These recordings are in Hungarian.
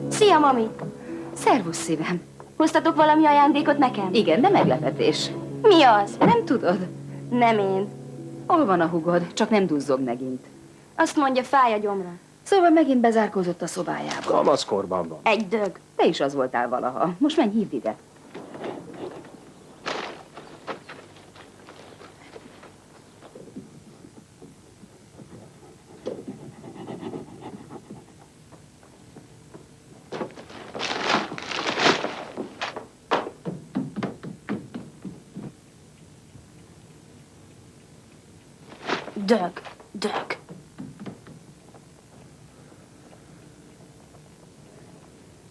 Szia, mami! Szervusz, szívem. Hoztatok valami ajándékot nekem? Igen, de meglepetés. Mi az? Nem tudod? Nem én. Hol van a hugod? Csak nem duzzog megint. Azt mondja, fáj a gyomra. Szóval megint bezárkózott a szobájába. Kamaszkorban van. Egy dög. Te is az voltál valaha. Most menj, hívd ide. Dög. Dög.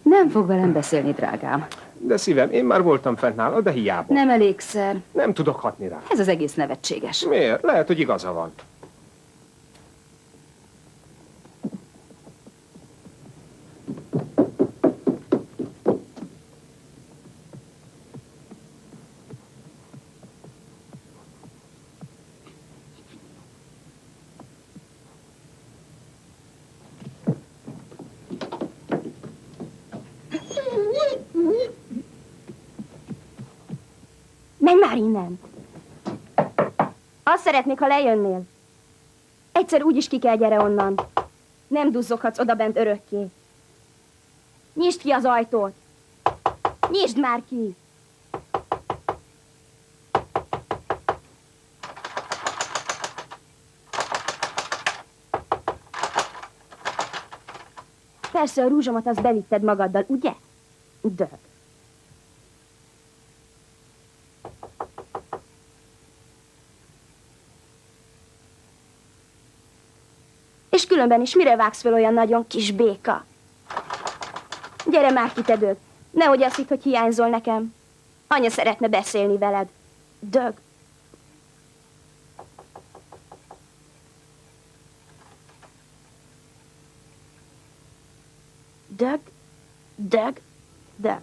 Nem fog velem beszélni, drágám. De szívem, én már voltam fent nála, de hiába. Nem elégszer. Nem tudok hatni rá. Ez az egész nevetséges. Miért? Lehet, hogy igaza van. Menj már innen! Azt szeretnék, ha lejönnél. Egyszer úgyis ki kell, gyere onnan. Nem duzzoghatsz odabent örökké. Nyisd ki az ajtót! Nyisd már ki! Persze a rúzsomat azt bevitted magaddal, ugye? Dög. És különben is mire vágsz fel olyan nagyon kis béka? Gyere már ki, te dög. Nehogy azt hidd, hogy hiányzol nekem. Anya szeretne beszélni veled. Dög. Dög. Dög. Dög.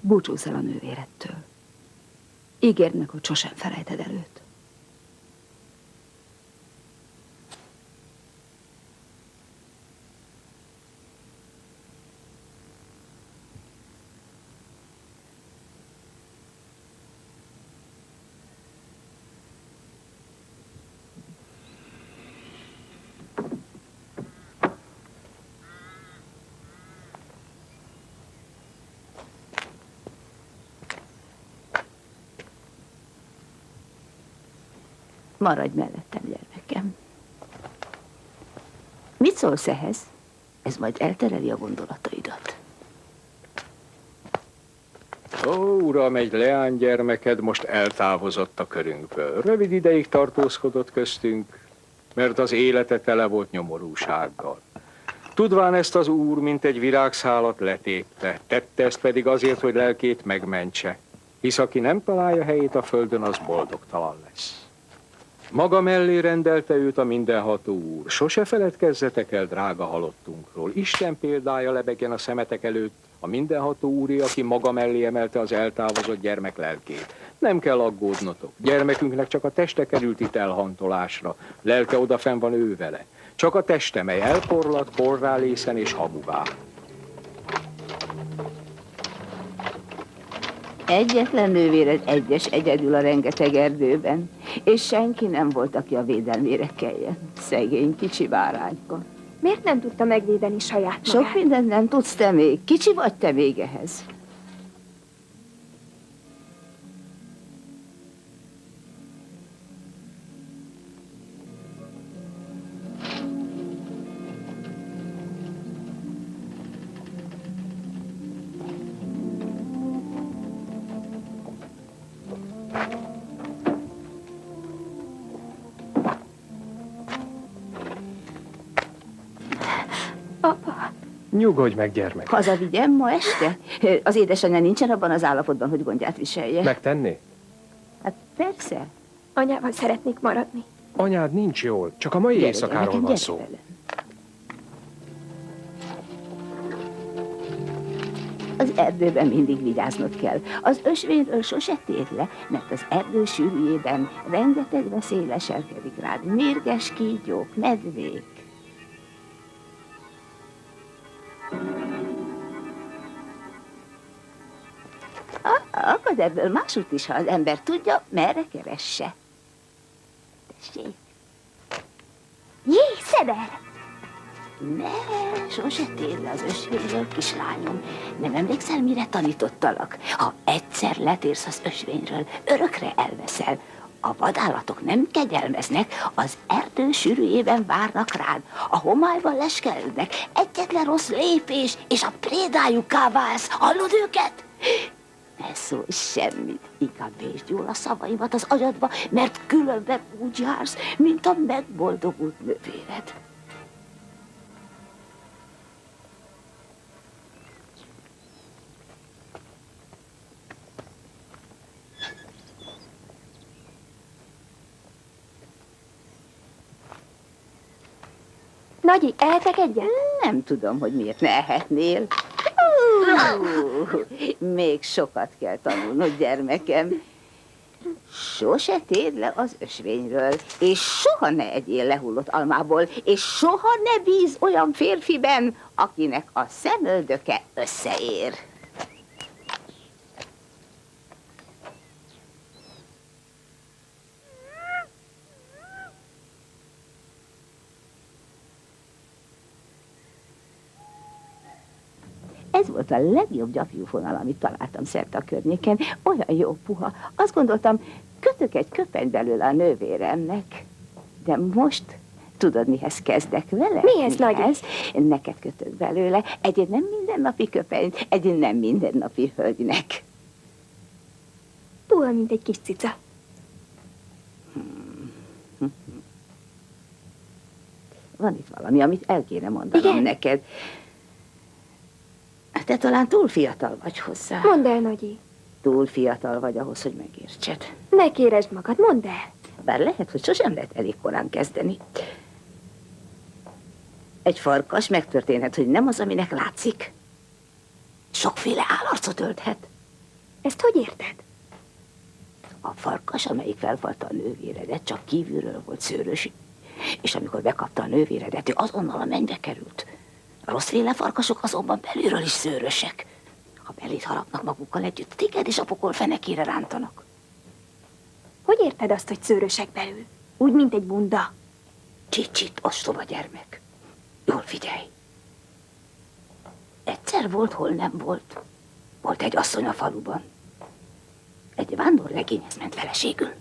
Búcsúzz el a nővérettől. Ígérd meg, hogy sosem felejted el őt. Maradj mellettem, gyermekem. Mit szólsz ehhez? Ez majd eltereli a gondolataidat. Ó, uram, egy leánygyermeked most eltávozott a körünkből. Rövid ideig tartózkodott köztünk, mert az élete tele volt nyomorúsággal. Tudván ezt az úr, mint egy virágszálat letépte, tette ezt pedig azért, hogy lelkét megmentse, hisz aki nem találja helyét a földön, az boldogtalan lesz. Maga mellé rendelte őt a mindenható úr. Sose feledkezzetek el drága halottunkról. Isten példája lebegjen a szemetek előtt, a mindenható úré, aki maga mellé emelte az eltávozott gyermek lelkét. Nem kell aggódnotok. Gyermekünknek csak a teste került itt elhantolásra. Lelke odafenn van ő vele. Csak a teste, mely elporlad, porrálészen és hamuvá. Egyetlen nővéred egyedül a rengeteg erdőben, és senki nem volt, aki a védelmére keljen. Szegény kicsi bárányka. Miért nem tudta megvédeni saját magát? Sok mindent nem tudsz te még. Kicsi vagy te még ehhez. Nyugodj meg, gyermek. Hazavigyem ma este? Az édesanyja nincsen abban az állapotban, hogy gondját viselje. Megtenné? Hát persze. Anyával szeretnék maradni. Anyád nincs jól, csak a mai Gyere, éjszakáról gyermekem, van gyere szó. velem. Az erdőben mindig vigyáznod kell. Az ösvényről sose térj le, mert az erdő sűrűjében rengeteg veszély leselkedik rád. Mérges kígyók, medvék. Akad ebből másút is, ha az ember tudja, merre keresse. Tessék. Jé, szed el! Ne, sose térj le az ösvényről, kislányom. Nem emlékszel, mire tanítottalak? Ha egyszer letérsz az ösvényről, örökre elveszel. A vadállatok nem kegyelmeznek, az erdő sűrűjében várnak rád. A homályban leskelődnek, egyetlen rossz lépés, és a prédájukká válsz. Hallod őket? Ne szólj semmit, inkább vésd jól a szavaimat az agyadba, mert különben úgy jársz, mint a megboldogult nővéred. Nagyi, ehetek egyet? Nem tudom, hogy miért ne ehetnél. Még sokat kell tanulnod, gyermekem. Sose térd le az ösvényről, és soha ne egyél lehullott almából, és soha ne bíz olyan férfiben, akinek a szemöldöke összeér. Ez volt a legjobb gyapjúfonal, amit találtam szerte a környéken. Olyan jó puha. Azt gondoltam, kötök egy köpenyt belőle a nővéremnek. De most tudod, mihez kezdek vele? Mihez, Nagyi? Neked kötök belőle egy nem mindennapi köpenyt, egy nem mindennapi hölgynek. Puha, mint egy kis cica. Van itt valami, amit el kéne mondanom Igen? neked. Te talán túl fiatal vagy hozzá. Mondd el, Nagyi. Túl fiatal vagy ahhoz, hogy megértsed. Ne kéresd magad, mondd el. Bár lehet, hogy sosem lehet elég korán kezdeni. Egy farkas megtörténhet, hogy nem az, aminek látszik. Sokféle állarcot ölthet. Ezt hogy érted? A farkas, amelyik felfalta a nővéredet, csak kívülről volt szőrös. És amikor bekapta a nővéredet, ő azonnal a mennybe került. A rosszféle farkasok azonban belülről is szőrösek. Ha belét harapnak magukkal együtt, téged és a pokol fenekére rántanak. Hogy érted azt, hogy szőrösek belül? Úgy, mint egy bunda. Csit, ostoba gyermek. Jól figyelj. Egyszer volt, hol nem volt. Volt egy asszony a faluban. Egy vándorlegényhez ment feleségül.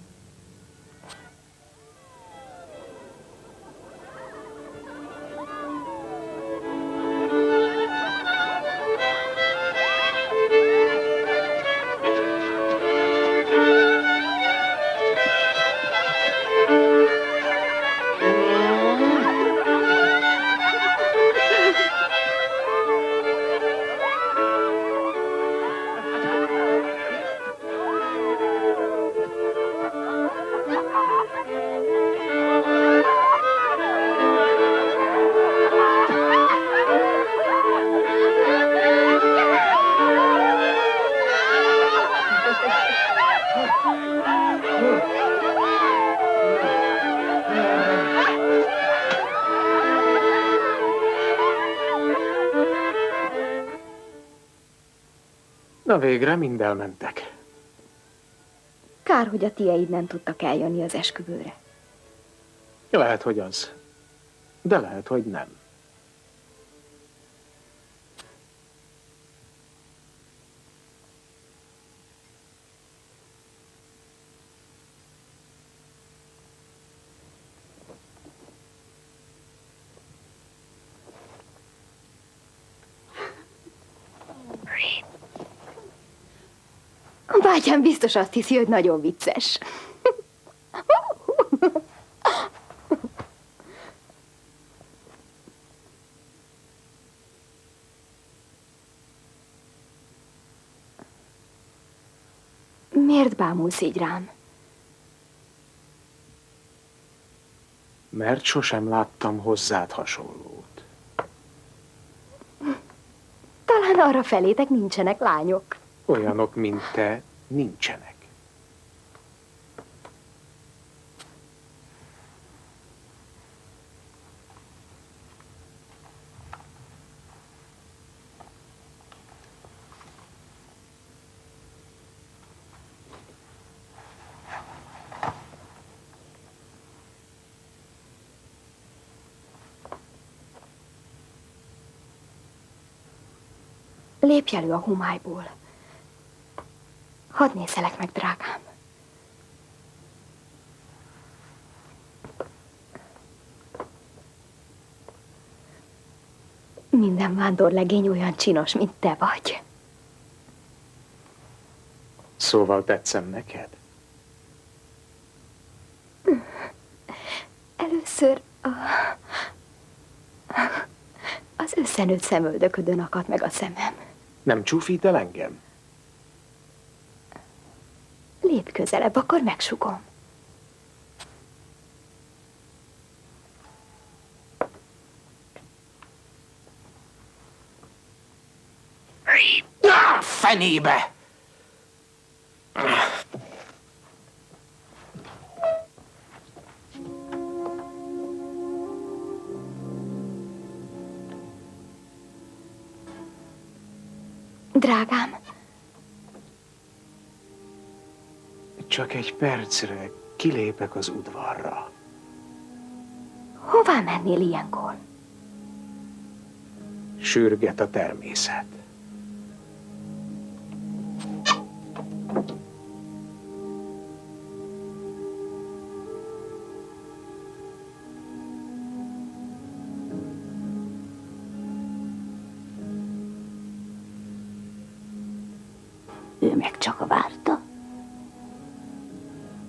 Na végre mind elmentek. Kár, hogy a tieid nem tudtak eljönni az esküvőre. Lehet, hogy az. De lehet, hogy nem. A bátyám biztos azt hiszi, hogy nagyon vicces. Miért bámulsz így rám? Mert sosem láttam hozzád hasonlót. Talán arra felétek nincsenek lányok. Olyanok, mint te, nincsenek. Lépj elő a homályból. Hadd nézzelek meg, drágám. Minden vándorlegény olyan csinos, mint te vagy. Szóval tetszem neked? Először az összenőtt szemöldöködön akadt meg a szemem. Nem csúfít el engem? Lépj közelebb, akkor megsugom. Fenébe! Drágám, Csak egy percre kilépek az udvarra. hová mennél ilyenkor? Sürget a természet. Ő meg csak várta.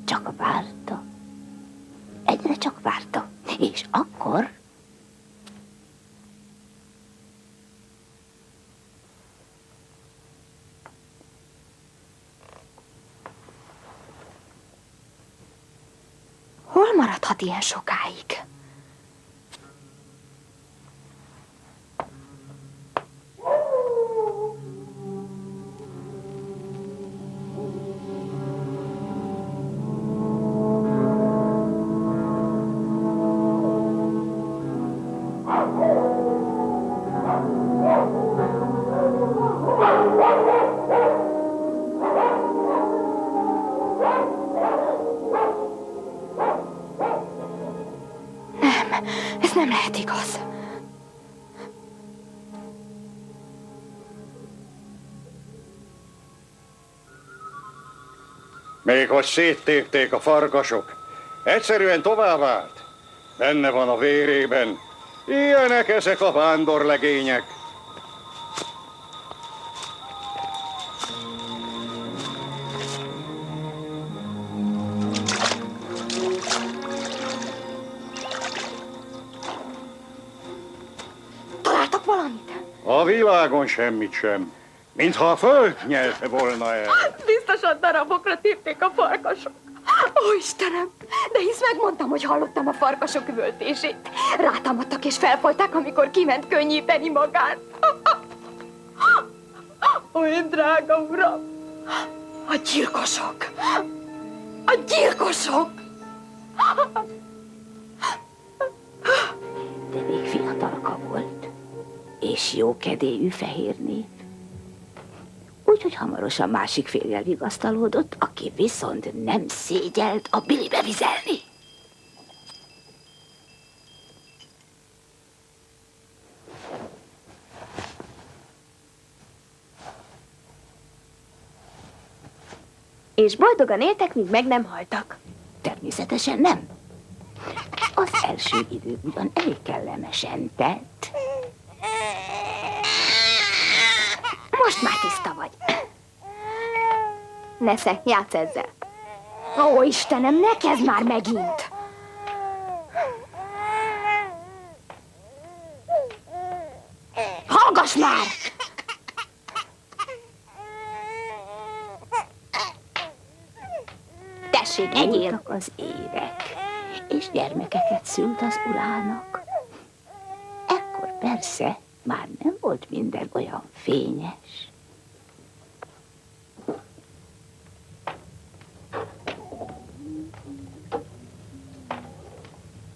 Csak várta. Egyre csak várta. És akkor... Hol maradhat ilyen sokáig? Ez nem lehet igaz. Még hogy széttépték a farkasok, egyszerűen tovább állt. Benne van a vérében. Ilyenek ezek a vándorlegények. Találtak valamit? A világon semmit sem. Mintha a föld nyelte volna el. Biztosan darabokra tépték a farkasok. Ó, Istenem! De hisz megmondtam, hogy hallottam a farkasok üvöltését. Rátámadtak és felfojták, amikor kiment könnyíteni magát. Ó, én drága uram! A gyilkosok! A gyilkosok! De még fiatalka volt. És jó kedélyű fehér nép. Úgyhogy hamarosan másik férjel vigasztalódott, aki viszont nem szégyelt a bilibe vizelni. És boldogan éltek, míg meg nem haltak. Természetesen nem. Az első idő ugyan elég kellemesen telt. Most már tiszta vagy. Nesze, játsz ezzel. Ó, Istenem, ne kezd már megint! Hallgass már! Tessék, egyél! Múltak az évek, és gyermekeket szült az urának. Ekkor persze már nem volt minden olyan fényes.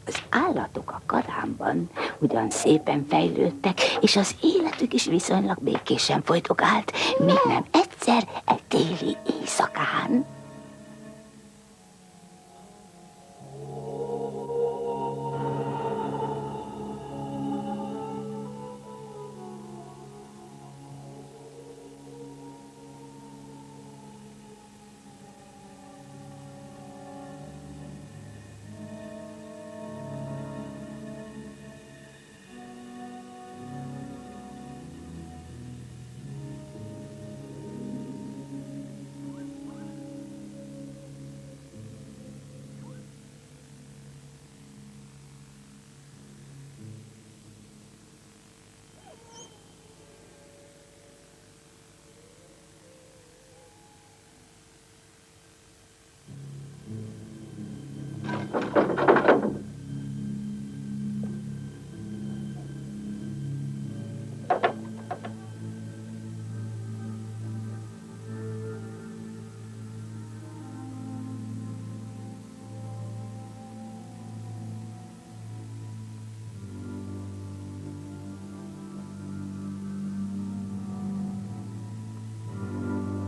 Az állatok a karámban ugyan szépen fejlődtek, és az életük is viszonylag békésen folytogált, míg nem egyszer egy téli éjszakán.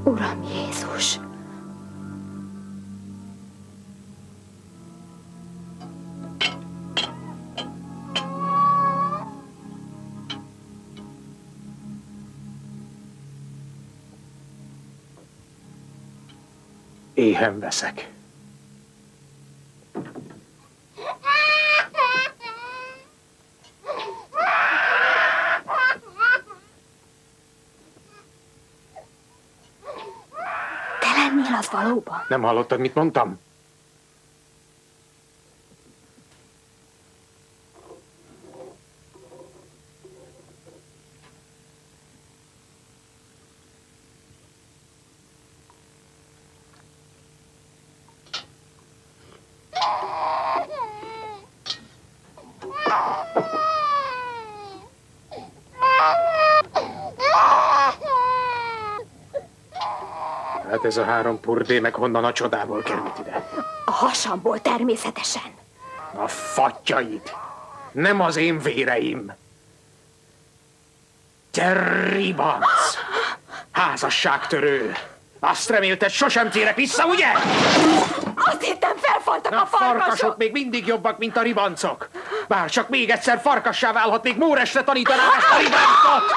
Uram Jézus! Éhen veszek. Te lennél az valóban? Nem hallottad, mit mondtam? Hát ez a három purdé meg honnan a csodából került ide? A hasamból természetesen. A fattyaid! Nem az én véreim! Te ribanc! Házasságtörő! Azt remélted, sosem térek vissza, ugye? Azt hittem, felfaltak a farkasok még mindig jobbak, mint a ribancok. Bár csak még egyszer farkassá válhatnék, Móresre tanítanám ezt a ribancot!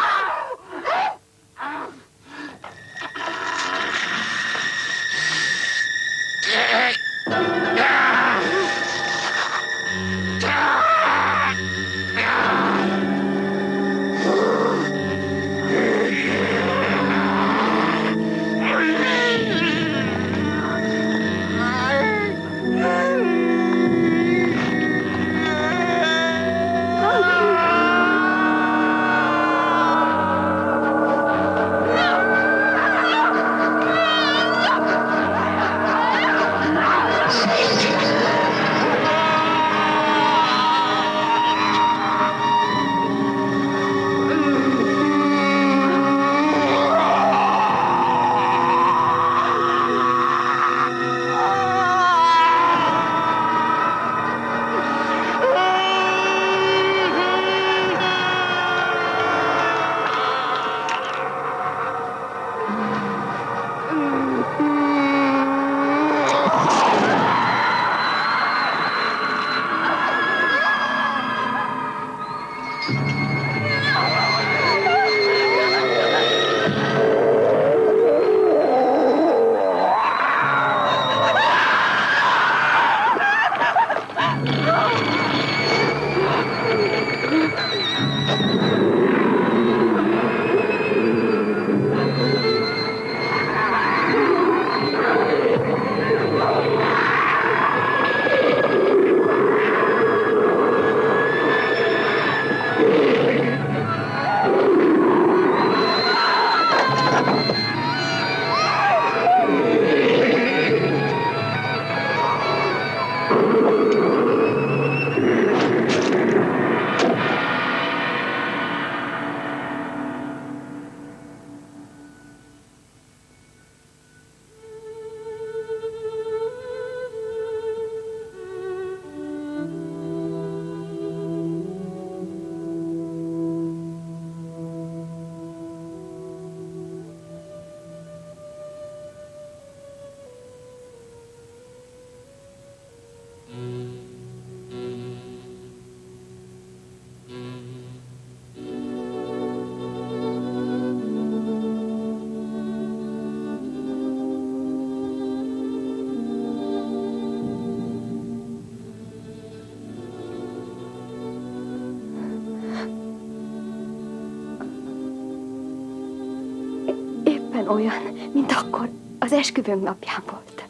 Pontosan olyan, mint akkor az esküvőnk napján volt.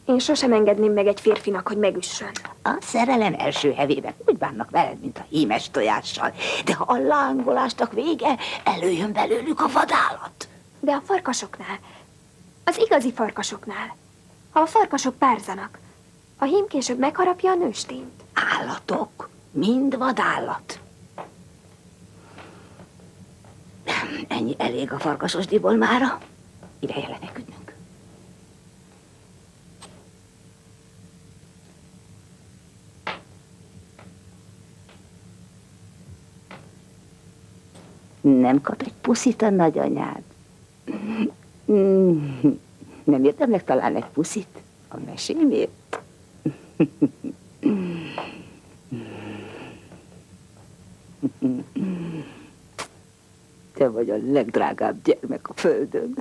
Én sosem engedném meg egy férfinak, hogy megüssön. A szerelem első hevében úgy bánnak veled, mint a hímes tojással. De ha a lángolásnak vége, előjön belőlük a vadállat. De a farkasoknál, az igazi farkasoknál, ha a farkasok párzanak, a hím később megharapja a nőstényt. Állatok, mind vadállat. Ennyi elég a farkasosdiból mára. Ideje lefeküdnünk. Nem kap egy puszit a nagyanyád? Nem érdemlek talán egy puszit a mesémért? Te vagy a legdrágább gyermek a földön.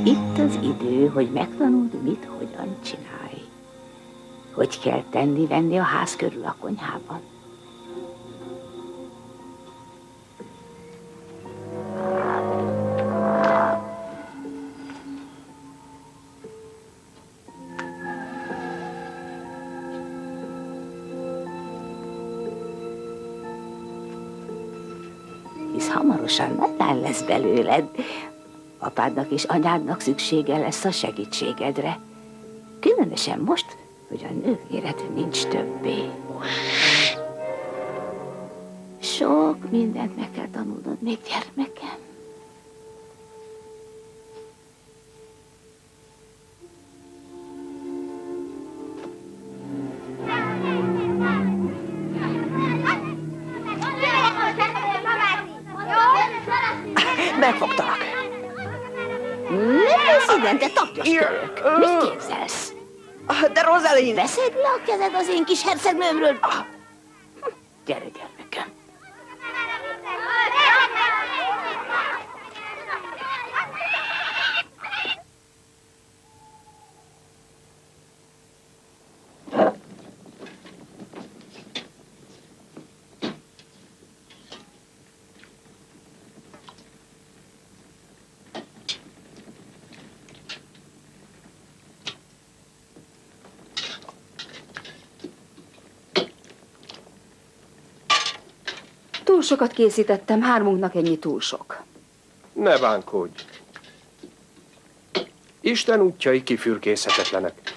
Itt az idő, hogy megtanuld, mit, hogyan csinálj. Hogy kell tenni-venni a ház körül a konyhában. Hisz hamarosan nagy lány lesz belőled. Apádnak és anyádnak szüksége lesz a segítségedre. Különösen most, hogy a nővéred nincs többé. Sok mindent meg kell tanulnod még, gyermekem. Megfogtalak. Ne innen, te tapjas török. Mit képzelsz? De Rosaline... Veszed le a kezed az én kis hercegnőmről? Gyere, gyermekem. Túl sokat készítettem, hármunknak ennyi túl sok. Ne bánkodj. Isten útjai kifürkészhetetlenek.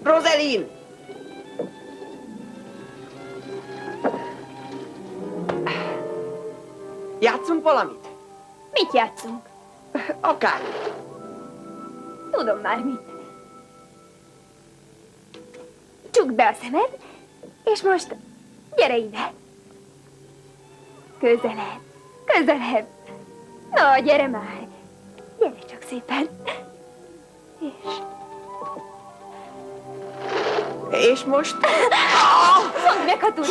Rosaline! valamit? Mit játszunk? Akármi. Tudom már mit. Csukd be a szemed, és most gyere ide. Közelebb, közelebb. Na, gyere már. Gyere csak szépen. És most? Fogd meg, ha tudsz.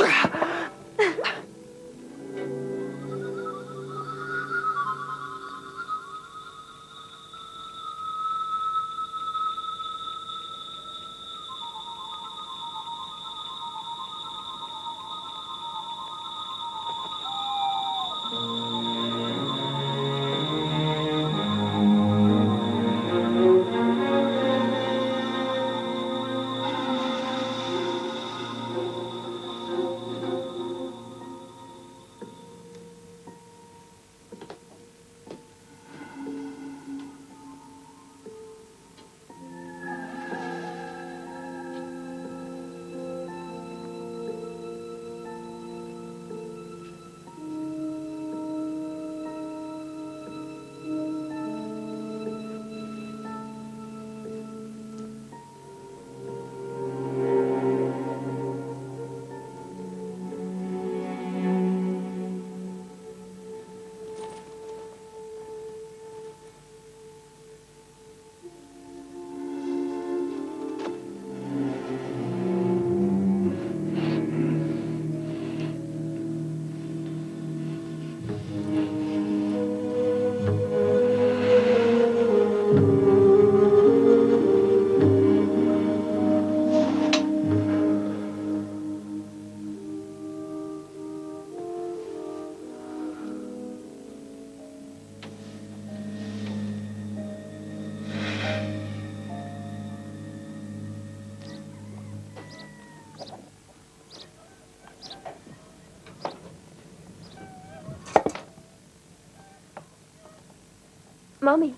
Mami,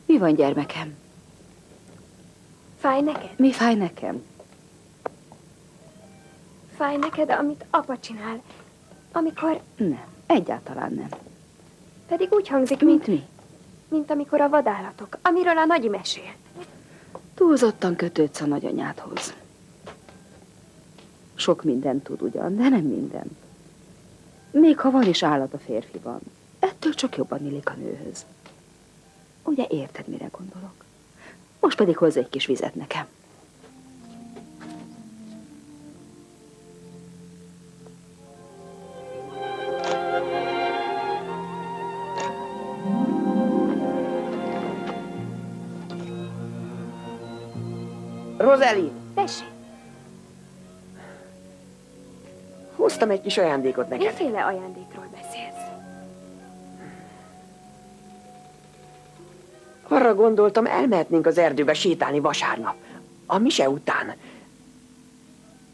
Mi van, gyermekem? fáj neked? Mi fáj nekem? Fáj neked, amit apa csinál, amikor... Nem, egyáltalán nem. Pedig úgy hangzik, Mint mi? mint amikor a vadállatok, amiről a nagyi mesél. Túlzottan kötődsz a nagyanyádhoz. Sok mindent tud ugyan, de nem minden. Még ha van is állat a férfiban, ettől csak jobban illik a nőhöz. Ugye érted, mire gondolok? Most pedig hozz egy kis vizet nekem. Rosalie, Tessék, hoztam egy kis ajándékot neked. miféle ajándékról beszélsz? Arra gondoltam, elmehetnénk az erdőbe sétálni vasárnap. A mise után.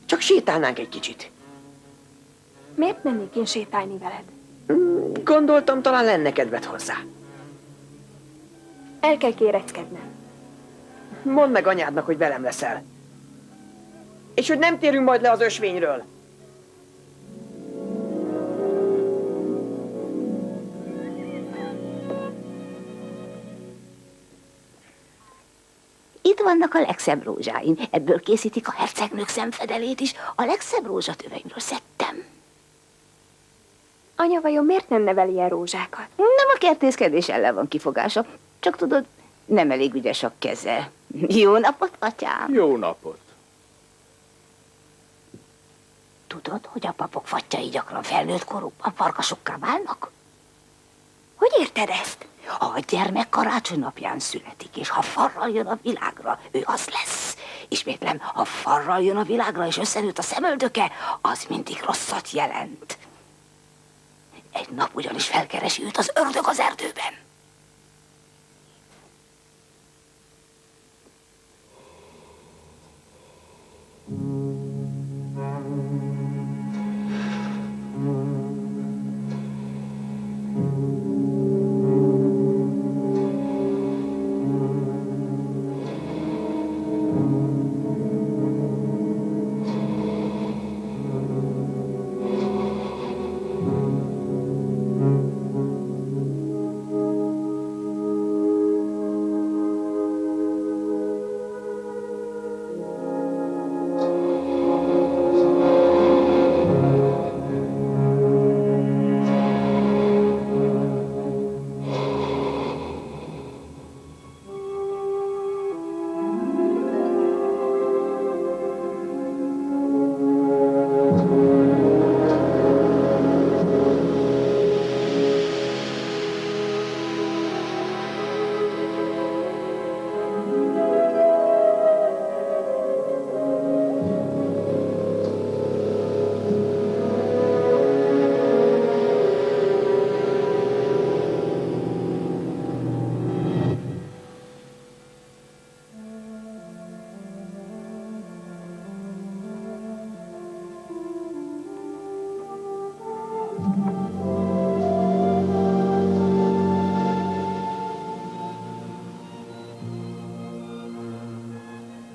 Csak sétálnánk egy kicsit. Miért mennék én sétálni veled? Gondoltam, talán lenne kedved hozzá. El kell kéreckednem. Mondd meg anyádnak, hogy velem leszel. És hogy nem térünk majd le az ösvényről. Itt vannak a legszebb rózsáim. Ebből készítik a hercegnők szemfedelét is. A legszebb rózsatöveimről szedtem. Anya vajon miért nem nevel ilyen rózsákat? Nem a kertészkedés ellen van kifogása. Csak tudod, nem elég ügyes a keze. Jó napot, atyám! Jó napot! Tudod, hogy a papok fattyai gyakran felnőtt korukban farkasokká válnak? Hogy érted ezt? Ha a gyermek karácsony napján születik, és ha farral jön a világra, ő az lesz. Ismétlem, ha farral jön a világra, és összenőtt a szemöldöke, az mindig rosszat jelent. Egy nap ugyanis felkeresi őt az ördög az erdőben.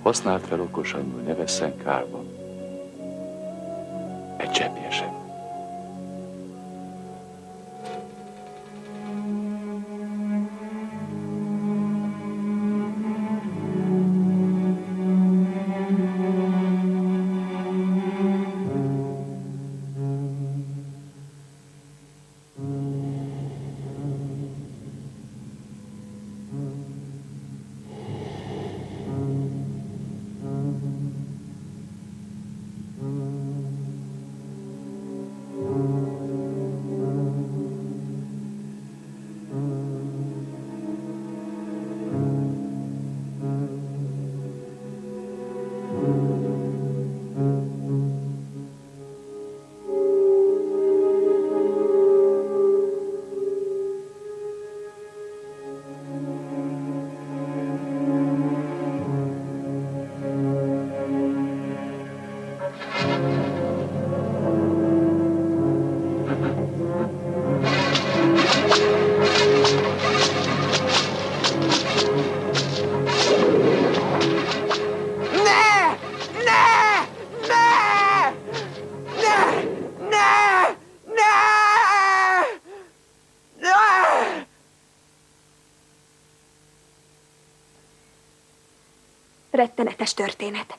Használd fel okosan, hogy ne vesszen kárba. Egy cseppje sem. Rettenetes történet.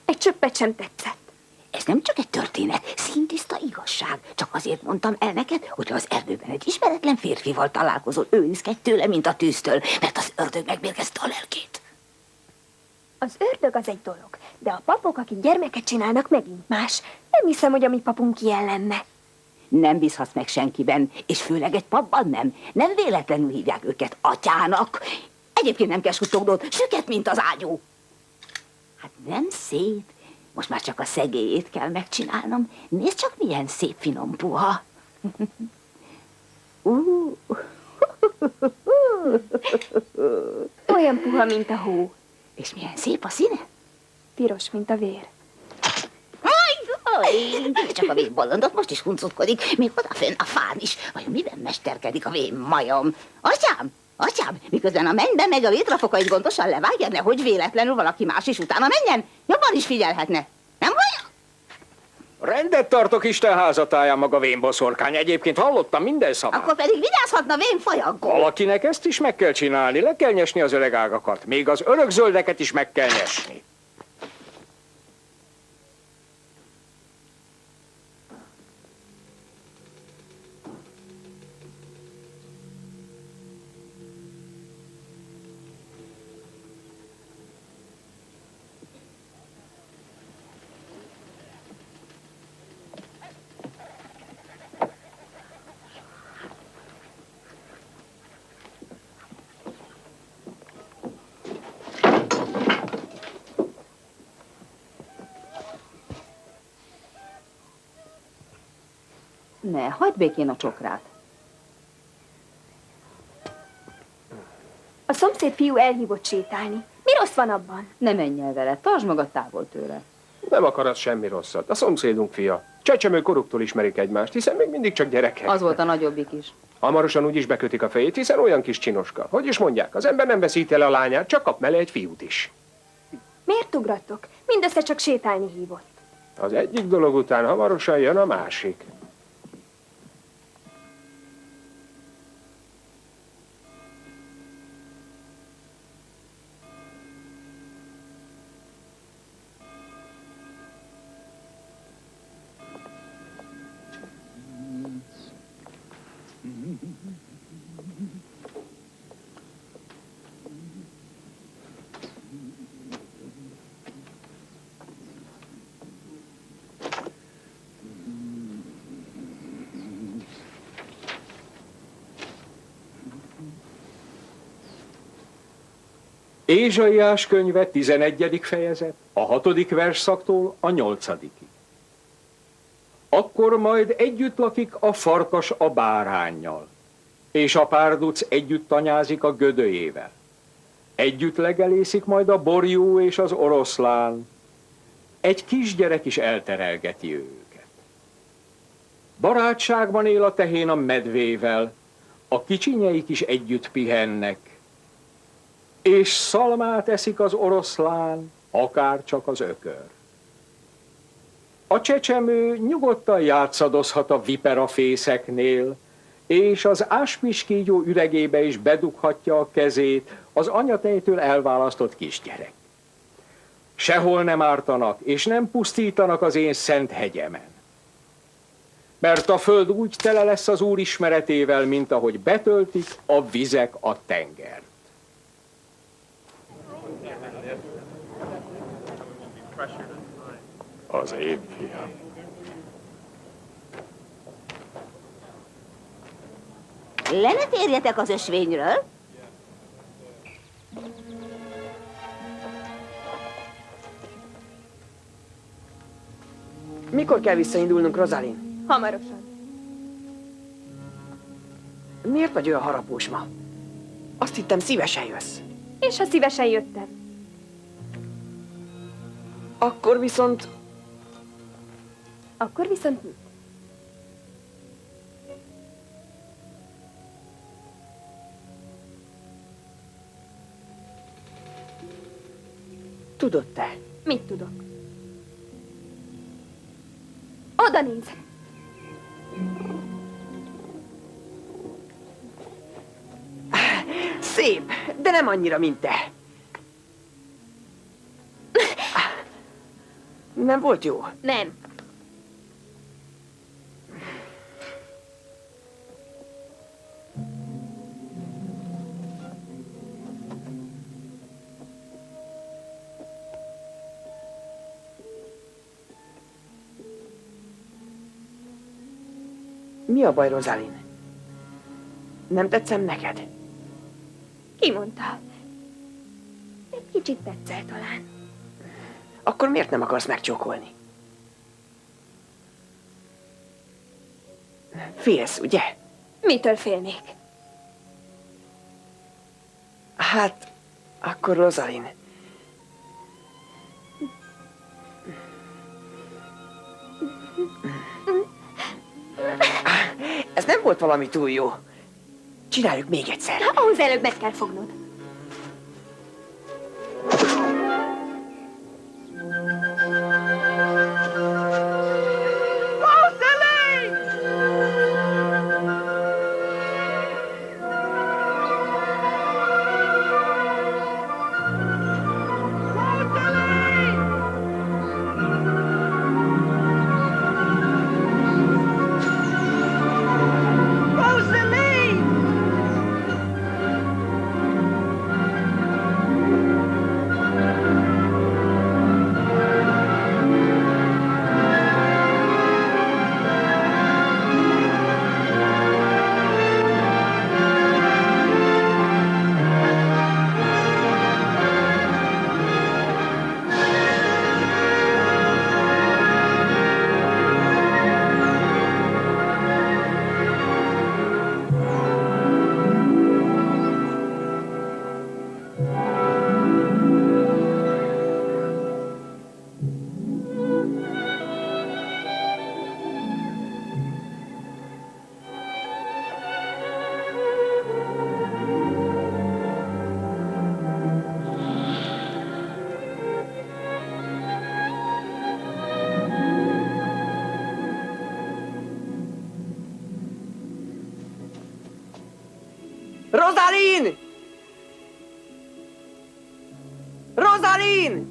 Egy csöppet sem tetszett. Ez nem csak egy történet, szintiszta igazság. Csak azért mondtam el neked, hogy az erdőben egy ismeretlen férfival találkozol, őrizkedj tőle, mint a tűztől, mert az ördög megmérgezte a lelkét. Az ördög az egy dolog, de a papok, akik gyermeket csinálnak, megint más. Nem hiszem, hogy a mi papunk ilyen lenne. Nem bízhatsz meg senkiben, és főleg egy papban nem. Nem véletlenül hívják őket atyának. Egyébként nem kell suttognod, süket, mint az ágyú. Hát nem szép. Most már csak a szegélyét kell megcsinálnom. Nézd csak, milyen szép, finom puha. Olyan puha, mint a hó. És milyen szép a színe? Piros, mint a vér. Csak a vénbolondot most is huncutkodik, még odafönn a fán is. Vajon miben mesterkedik a vén majom? Atyám, miközben a mennyben megy a létrafokait gondosan levágja, nehogy véletlenül valaki más is utána menjen, jobban is figyelhetne. Nem olyan? Rendet tartok Isten házatáján, maga vénboszorkány. Egyébként hallottam minden szavát. Akkor pedig vigyázhatna vén fajankon. Valakinek ezt is meg kell csinálni, le kell nyesni az öreg ágakat. Még az örökzöldeket is meg kell nyesni. Ne, hagyd békén a csokrát. A szomszéd fiú elhívott sétálni. Mi rossz van abban? Ne menj el vele, tartsd magad távol tőle. Nem akarat semmi rosszat. A szomszédunk fia. Csecsemő koruktól ismerik egymást, hiszen még mindig csak gyerekek. Az volt a nagyobbik is. Hamarosan úgyis bekötik a fejét, hiszen olyan kis csinoska. Hogy is mondják, az ember nem veszít el a lányát, csak kap mele egy fiút is. Miért ugratok? Mindössze csak sétálni hívott. Az egyik dolog után hamarosan jön a másik. Ézsaiás könyve 11. fejezet, a 6. versszaktól a 8. Akkor majd együtt lakik a farkas a báránnyal, és a párduc együtt tanyázik a gödöjével. Együtt legelészik majd a borjú és az oroszlán. Egy kisgyerek is elterelgeti őket. Barátságban él a tehén a medvével, a kicsinyeik is együtt pihennek. és szalmát eszik az oroszlán, akár csak az ökör. A csecsemő nyugodtan játszadozhat a viperafészeknél, és az áspiskígyó üregébe is bedughatja a kezét az anyatejtől elválasztott kisgyerek. Sehol nem ártanak, és nem pusztítanak az én szent hegyemen. Mert a föld úgy tele lesz az Úr ismeretével, mint ahogy betöltik a vizek a tengert. Az én fiam. Le ne térjetek az ösvényről. Mikor kell visszaindulnunk, Rosalind? Hamarosan. Miért vagy olyan harapós ma? Azt hittem, szívesen jössz. És ha szívesen jöttem. Akkor viszont... Akkor viszont mit? Tudod te? Mit tudok? Oda nézz! Szép, de nem annyira, mint te. Nem volt jó? Nem. Mi a baj, Rosalind? Nem tetszem neked? Ki mondta? Egy kicsit tetszel talán. Akkor miért nem akarsz megcsókolni? Félsz, ugye? Mitől félnék? Hát, akkor Rosalind. Ez nem volt valami túl jó. Csináljuk még egyszer. Ahhoz előbb meg kell fognod. Rosalind! Rosalind!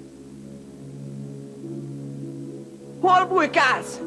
Hol bujkálsz?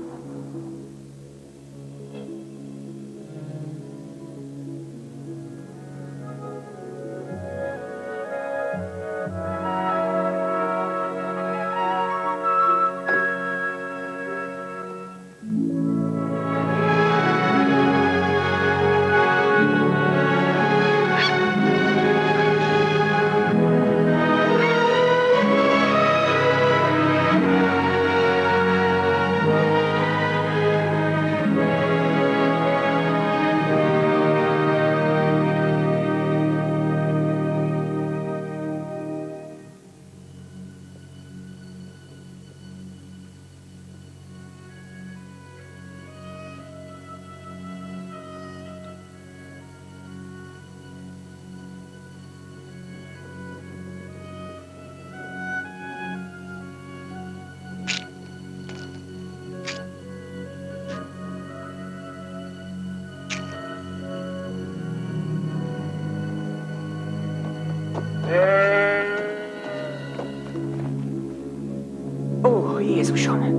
Uram!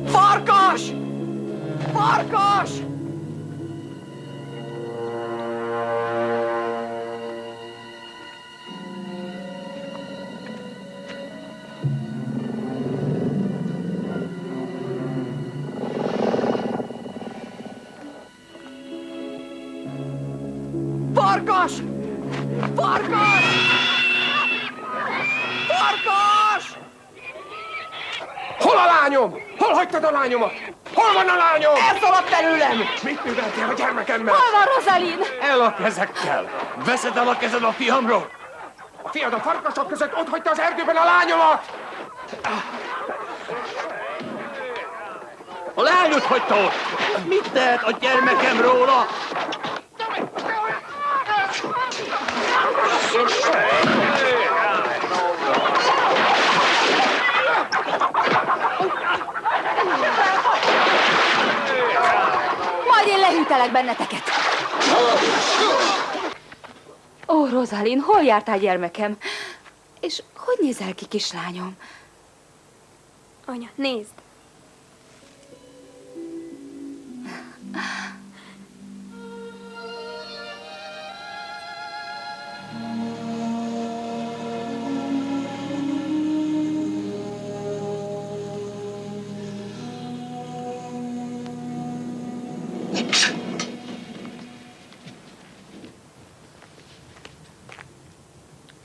Farkas! Farkas! Farkas! Farkas! Farkas! Hol a lányom? Hol hagytad a lányomat? Hol van a lányom? Elszaladt előlem! Mit műveltél a gyermekemmel? Hol van Rozalin? El a kezekkel! Veszed el a kezed a fiamról? A fiad a farkasok között ott hagyta az erdőben a lányomat! A lányot hagyta ott! Mit tehet a gyermekem róla? Majd én lehűtelek benneteket. Ó, Rozalin, hol jártál, gyermekem? És hogy nézel ki, kislányom? Anya, nézd.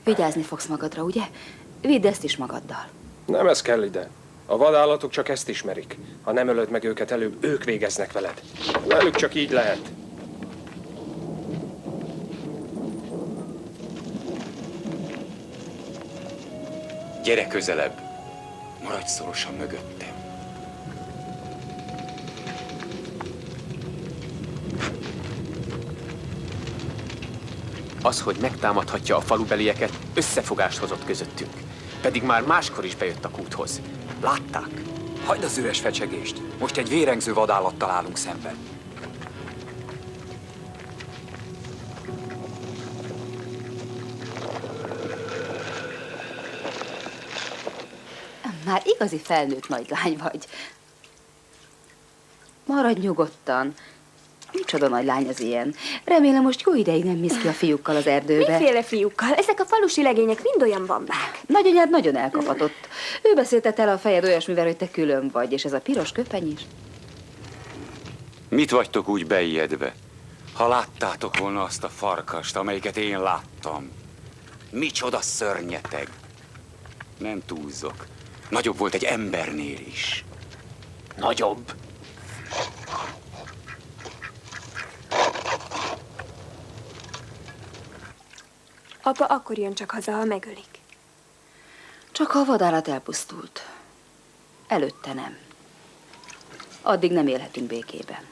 Vigyázni fogsz magadra, ugye? Vidd ezt is magaddal. Nem ez kell ide. A vadállatok csak ezt ismerik. Ha nem ölöd meg őket előbb, ők végeznek veled. Velük csak így lehet. Gyere közelebb. Maradj szorosan mögöttem. Az, hogy megtámadhatja a falubelieket, összefogást hozott közöttünk. Pedig már máskor is bejött a kúthoz. Látták? Hagyd az üres fecsegést. Most egy vérengző vadállattal állunk szemben. Már igazi felnőtt nagylány vagy. Maradj nyugodtan. Micsoda nagy lány az ilyen. Remélem most jó ideig nem mész ki a fiúkkal az erdőbe. Miféle fiúkkal? Ezek a falusi legények mind olyan bambák. Nagyanyád nagyon elkapatott. Ő beszéltet el a fejed olyasmivel, hogy te külön vagy, és ez a piros köpeny is. Mit vagytok úgy beijedve? Ha láttátok volna azt a farkast, amelyiket én láttam. Micsoda szörnyeteg. Nem túlzok. Nagyobb volt egy embernél is. Nagyobb. Apa akkor jön csak haza, ha megölik. Csak a vadállat elpusztult. Előtte nem. Addig nem élhetünk békében.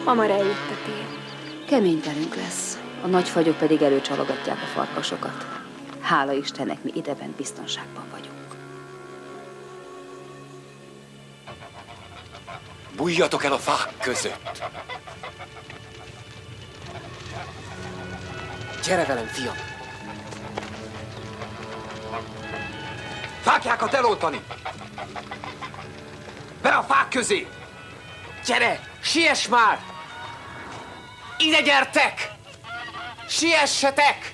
Hamar eljött a tél. Kemény telünk lesz. A nagy fagyok pedig előcsalogatják a farkasokat. Hála Istennek, mi ideben biztonságban vagyunk. Bújjatok el a fák között! Gyere velem, fiam! Fáklyákat eloltani! Be a fák közé! Gyere! Siess már! Ide gyertek! Siessetek!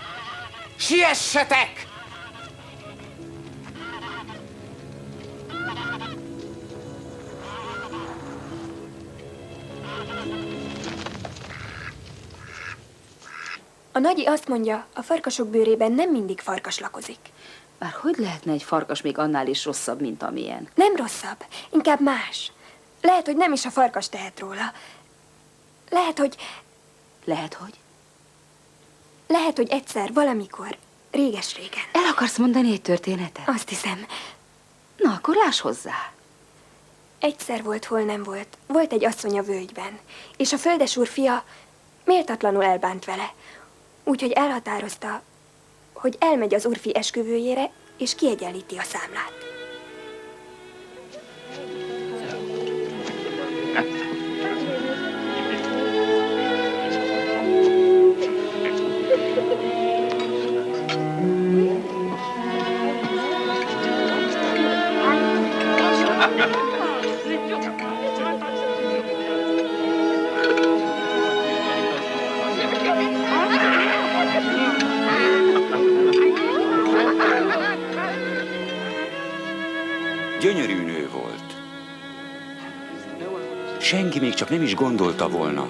Siessetek! A nagyi azt mondja, a farkasok bőrében nem mindig farkas lakozik. Bár hogy lehetne egy farkas még annál is rosszabb, mint amilyen? Nem rosszabb, inkább más. Lehet, hogy nem is a farkas tehet róla. Lehet, hogy egyszer, valamikor, réges-régen. El akarsz mondani egy történetet? Azt hiszem. Na, akkor láss hozzá. Egyszer volt, hol nem volt. Volt egy asszony a völgyben, és a földesúr fia méltatlanul elbánt vele. Úgyhogy elhatározta, hogy elmegy az úrfi esküvőjére, és kiegyenlíti a számlát. Gyönyörű nő volt. Senki még csak nem is gondolta volna.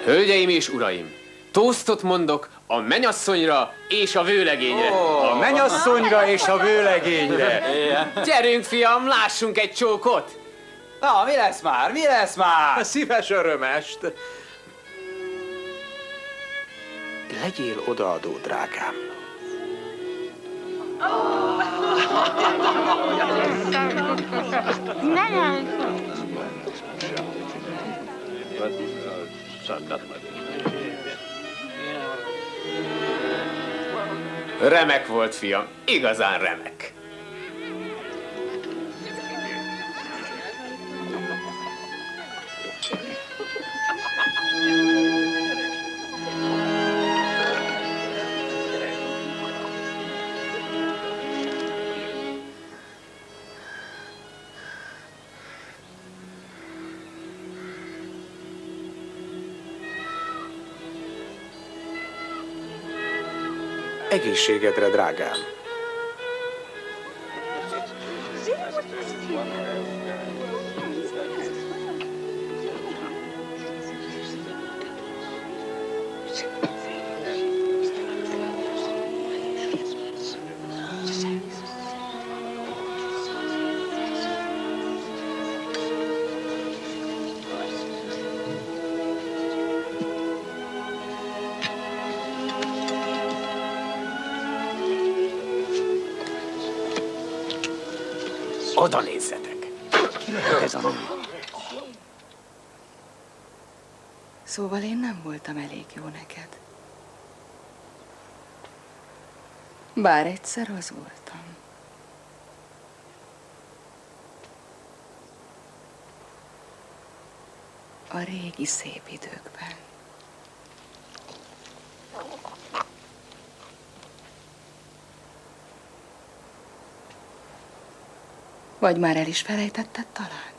Hölgyeim és uraim, tósztot mondok a menyasszonyra és a vőlegényre. A menyasszonyra és a vőlegényre. Gyerünk, fiam, lássunk egy csókot. Na, mi lesz már? Mi lesz már? Szíves örömest. Legyél odaadó, drágám. Remek volt, fiam, igazán remek. Egészségedre, drágám. Oda nézzetek! Ez a nő. Szóval én nem voltam elég jó neked. Bár egyszer az voltam. A régi szép időkben. Vagy már el is felejtetted talán?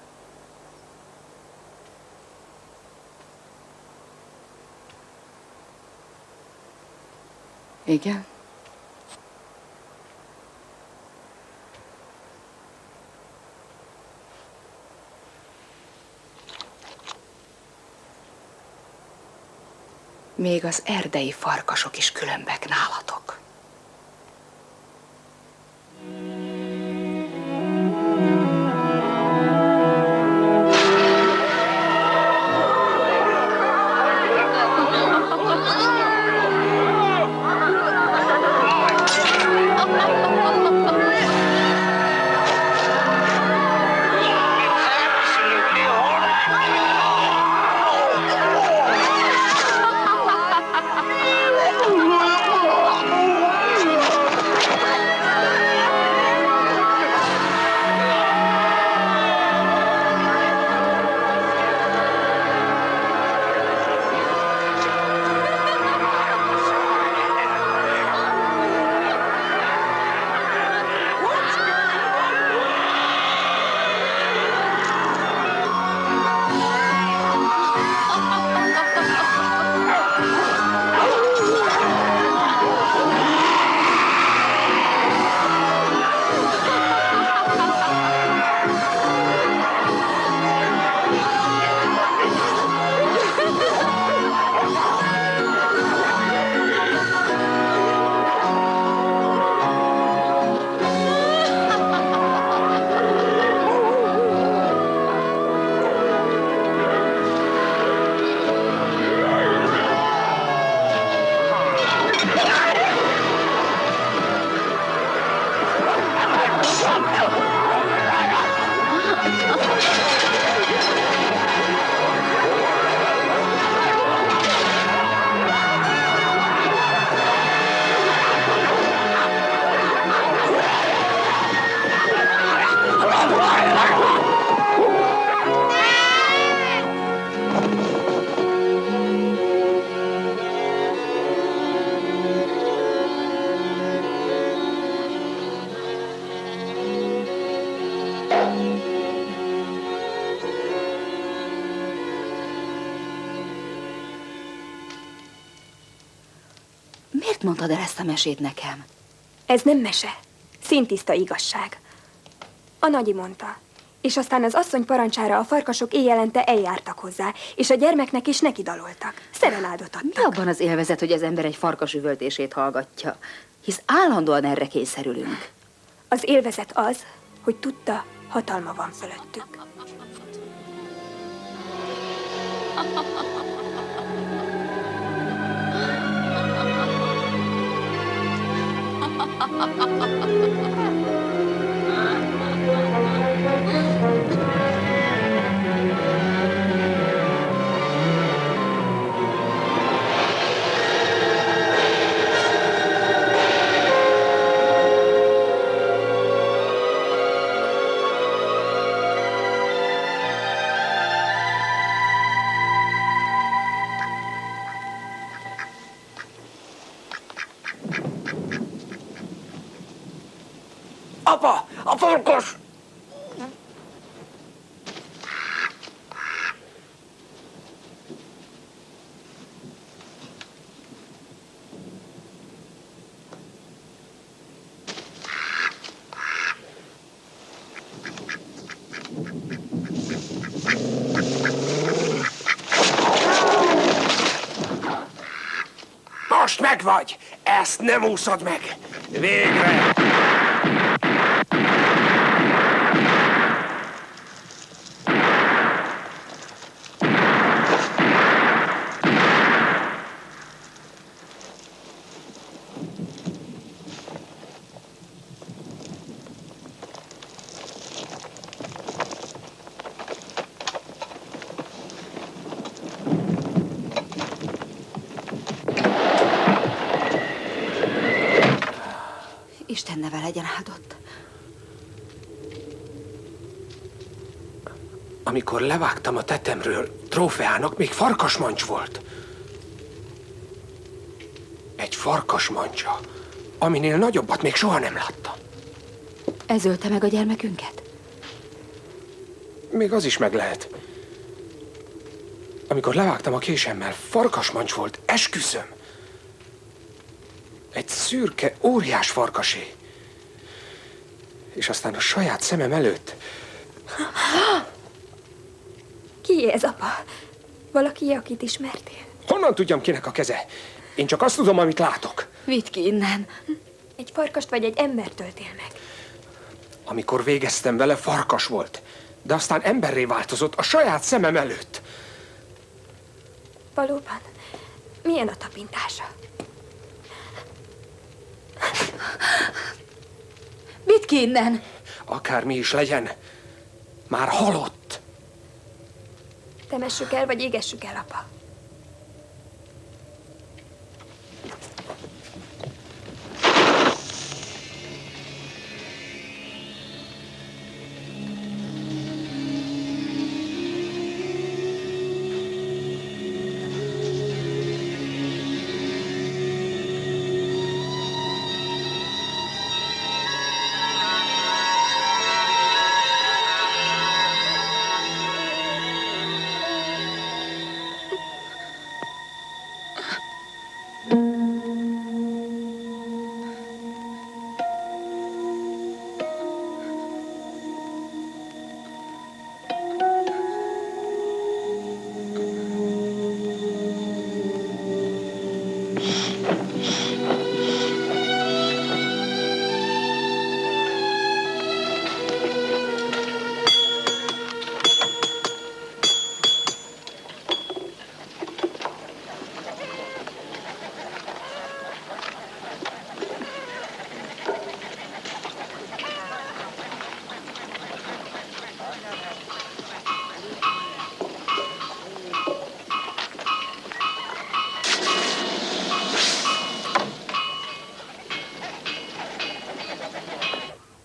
Igen? Még az erdei farkasok is különbek nálatok. Miért mondtad el ezt a mesét nekem? Ez nem mese, színtiszta igazság. A nagyi mondta. És aztán az asszony parancsára a farkasok éjjelente eljártak hozzá, és a gyermeknek is nekidaloltak. Szereládot adtak. Mi abban az élvezet, hogy az ember egy farkas üvöltését hallgatja? Hisz állandóan erre kényszerülünk. Az élvezet az, hogy tudta, hatalma van fölöttük. Apa! A farkas! Most megvagy! Ezt nem úszod meg! Végre! Isten neve legyen áldott. Amikor levágtam a tetemről, trófeának még farkasmancs volt. Egy farkasmancsa, aminél nagyobbat még soha nem láttam. Ez ölte meg a gyermekünket? Még az is meg lehet. Amikor levágtam a késemmel, farkasmancs volt, esküszöm. Egy szürke, óriás farkasé. És aztán a saját szemem előtt. Ki ez, apa? Valaki, akit ismertél? Honnan tudjam, kinek a keze? Én csak azt tudom, amit látok. Vidd ki innen. Egy farkast vagy egy embert öltél meg? Amikor végeztem vele, farkas volt. De aztán emberré változott a saját szemem előtt. Valóban? Milyen a tapintása? Vidd ki innen! Akármi is legyen, már halott. Temessük el, vagy égessük el, apa?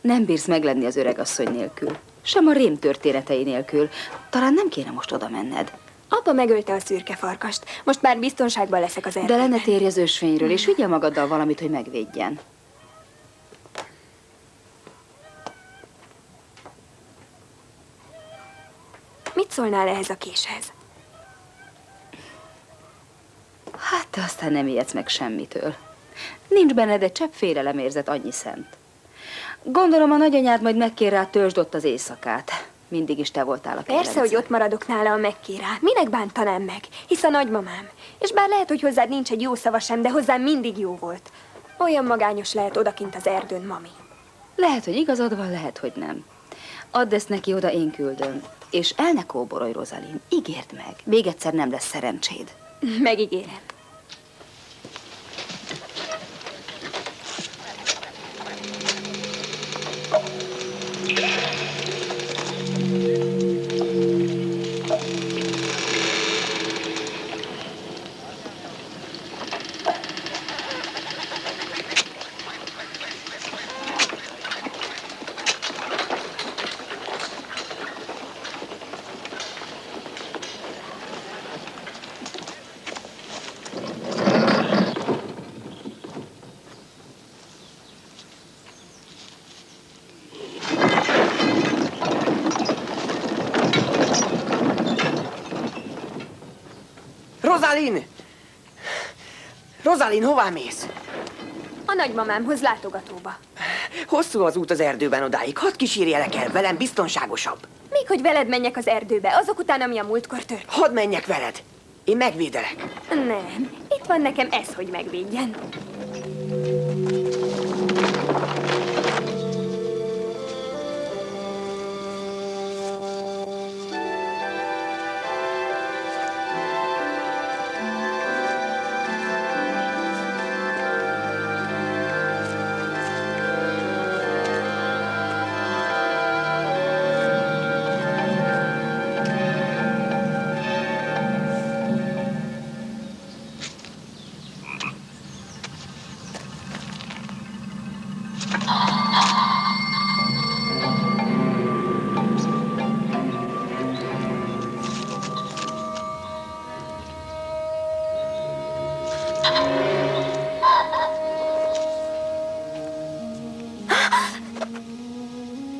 Nem bírsz meglenni az öregasszony nélkül. Sem a rém történetei nélkül. Talán nem kéne most oda menned. Apa megölte a szürke farkast. Most már biztonságban leszek az erdőben. De lenne térj az ösvényről, és vigyél magaddal valamit, hogy megvédjen. Mit szólnál ehhez a késhez? Hát, te aztán nem ijedsz meg semmitől. Nincs benned egy csepp félelemérzet, annyi szent. Gondolom a nagyanyád majd megkér rá, töltsd ott az éjszakát. Mindig is te voltál a kedvencem. Persze, hogy ott maradok nála, a megkér rá. Minek bántanám meg? Hisz a nagymamám. És bár lehet, hogy hozzád nincs egy jó szava sem, de hozzám mindig jó volt. Olyan magányos lehet odakint az erdőn, mami. Lehet, hogy igazad van, lehet, hogy nem. Add ezt neki, oda én küldöm. És el ne kóborolj, Rosalind. Ígérd meg. Még egyszer nem lesz szerencséd. Megígérem. Rosalind! Rosalind, hová mész? A nagymamámhoz látogatóba. Hosszú az út az erdőben odáig. Hadd kísérjelek el, velem biztonságosabb. Még hogy veled menjek az erdőbe, azok után, ami a múltkor tört. Hadd menjek veled. Én megvédelek. Nem, itt van nekem ez, hogy megvédjen.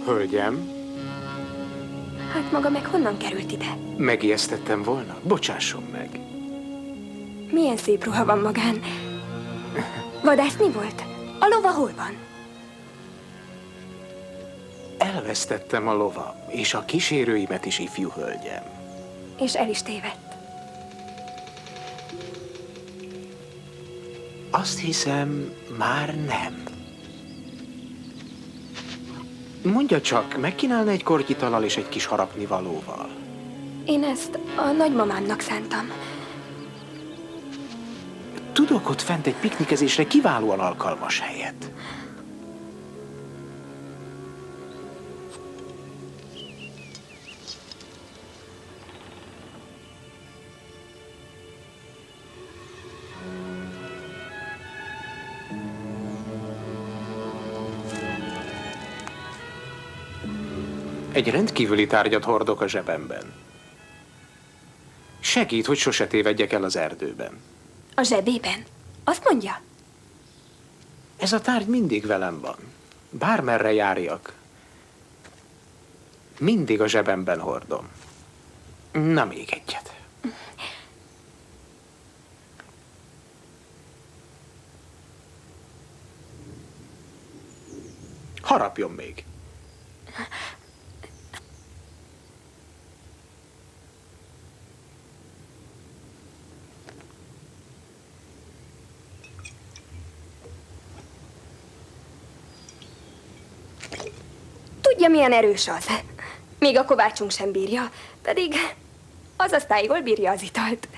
Hölgyem, Hát maga meg honnan került ide? megijesztettem volna? Bocsásson meg. Milyen szép ruha van magán. Vadászni volt? A lova hol van? Elvesztettem a lovam, és a kísérőimet is, ifjú hölgyem. És el is tévedt. Azt hiszem, már nem. Mondja csak, megkínálna egy kortyitalal és egy kis harapnivalóval? Én ezt a nagymamámnak szántam. Tudok ott fent egy piknikezésre kiválóan alkalmas helyet. Egy rendkívüli tárgyat hordok a zsebemben. Segít, hogy sose tévedjek el az erdőben. A zsebében? Azt mondja? Ez a tárgy mindig velem van. Bármerre járjak. Mindig a zsebemben hordom. Na, még egyet. Harapjon még. Tudja, milyen erős az. Még a kovácsunk sem bírja, pedig az aztán jól bírja az italt.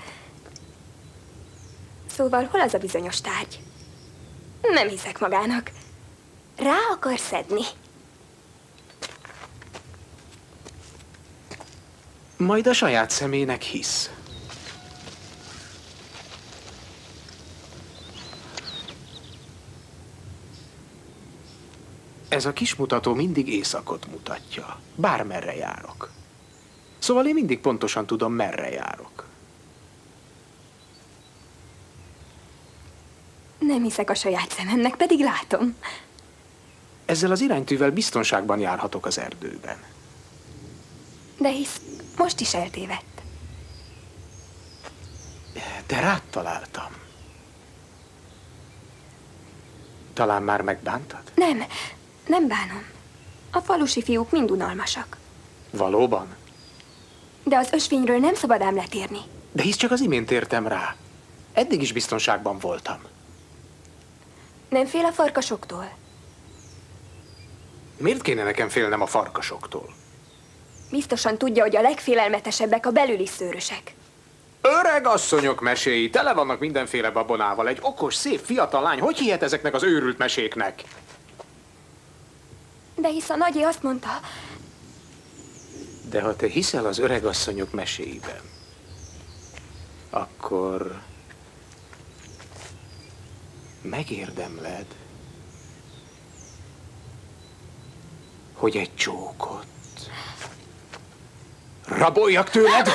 Szóval hol az a bizonyos tárgy? Nem hiszek magának. Rá akar szedni. Majd a saját szemének hisz. Ez a kis mutató mindig északot mutatja, bármerre járok. Szóval én mindig pontosan tudom, merre járok. Nem hiszek a saját szememnek, pedig látom. Ezzel az iránytűvel biztonságban járhatok az erdőben. De hisz most is eltévedt. De rád találtam. Talán már megbántad? Nem bánom. A falusi fiúk mind unalmasak. Valóban? De az ösvényről nem szabad ám letérni. De hisz csak az imént értem rá. Eddig is biztonságban voltam. Nem fél a farkasoktól? Miért kéne nekem félnem a farkasoktól? Biztosan tudja, hogy a legfélelmetesebbek a belüli szőrösek. Öreg asszonyok meséi, tele vannak mindenféle babonával. Egy okos, szép fiatal lány, hogy hihet ezeknek az őrült meséknek? De hisz a nagyi azt mondta... De ha te hiszel az öreg asszonyok meséiben, akkor megérdemled, hogy egy csókot raboljak tőled?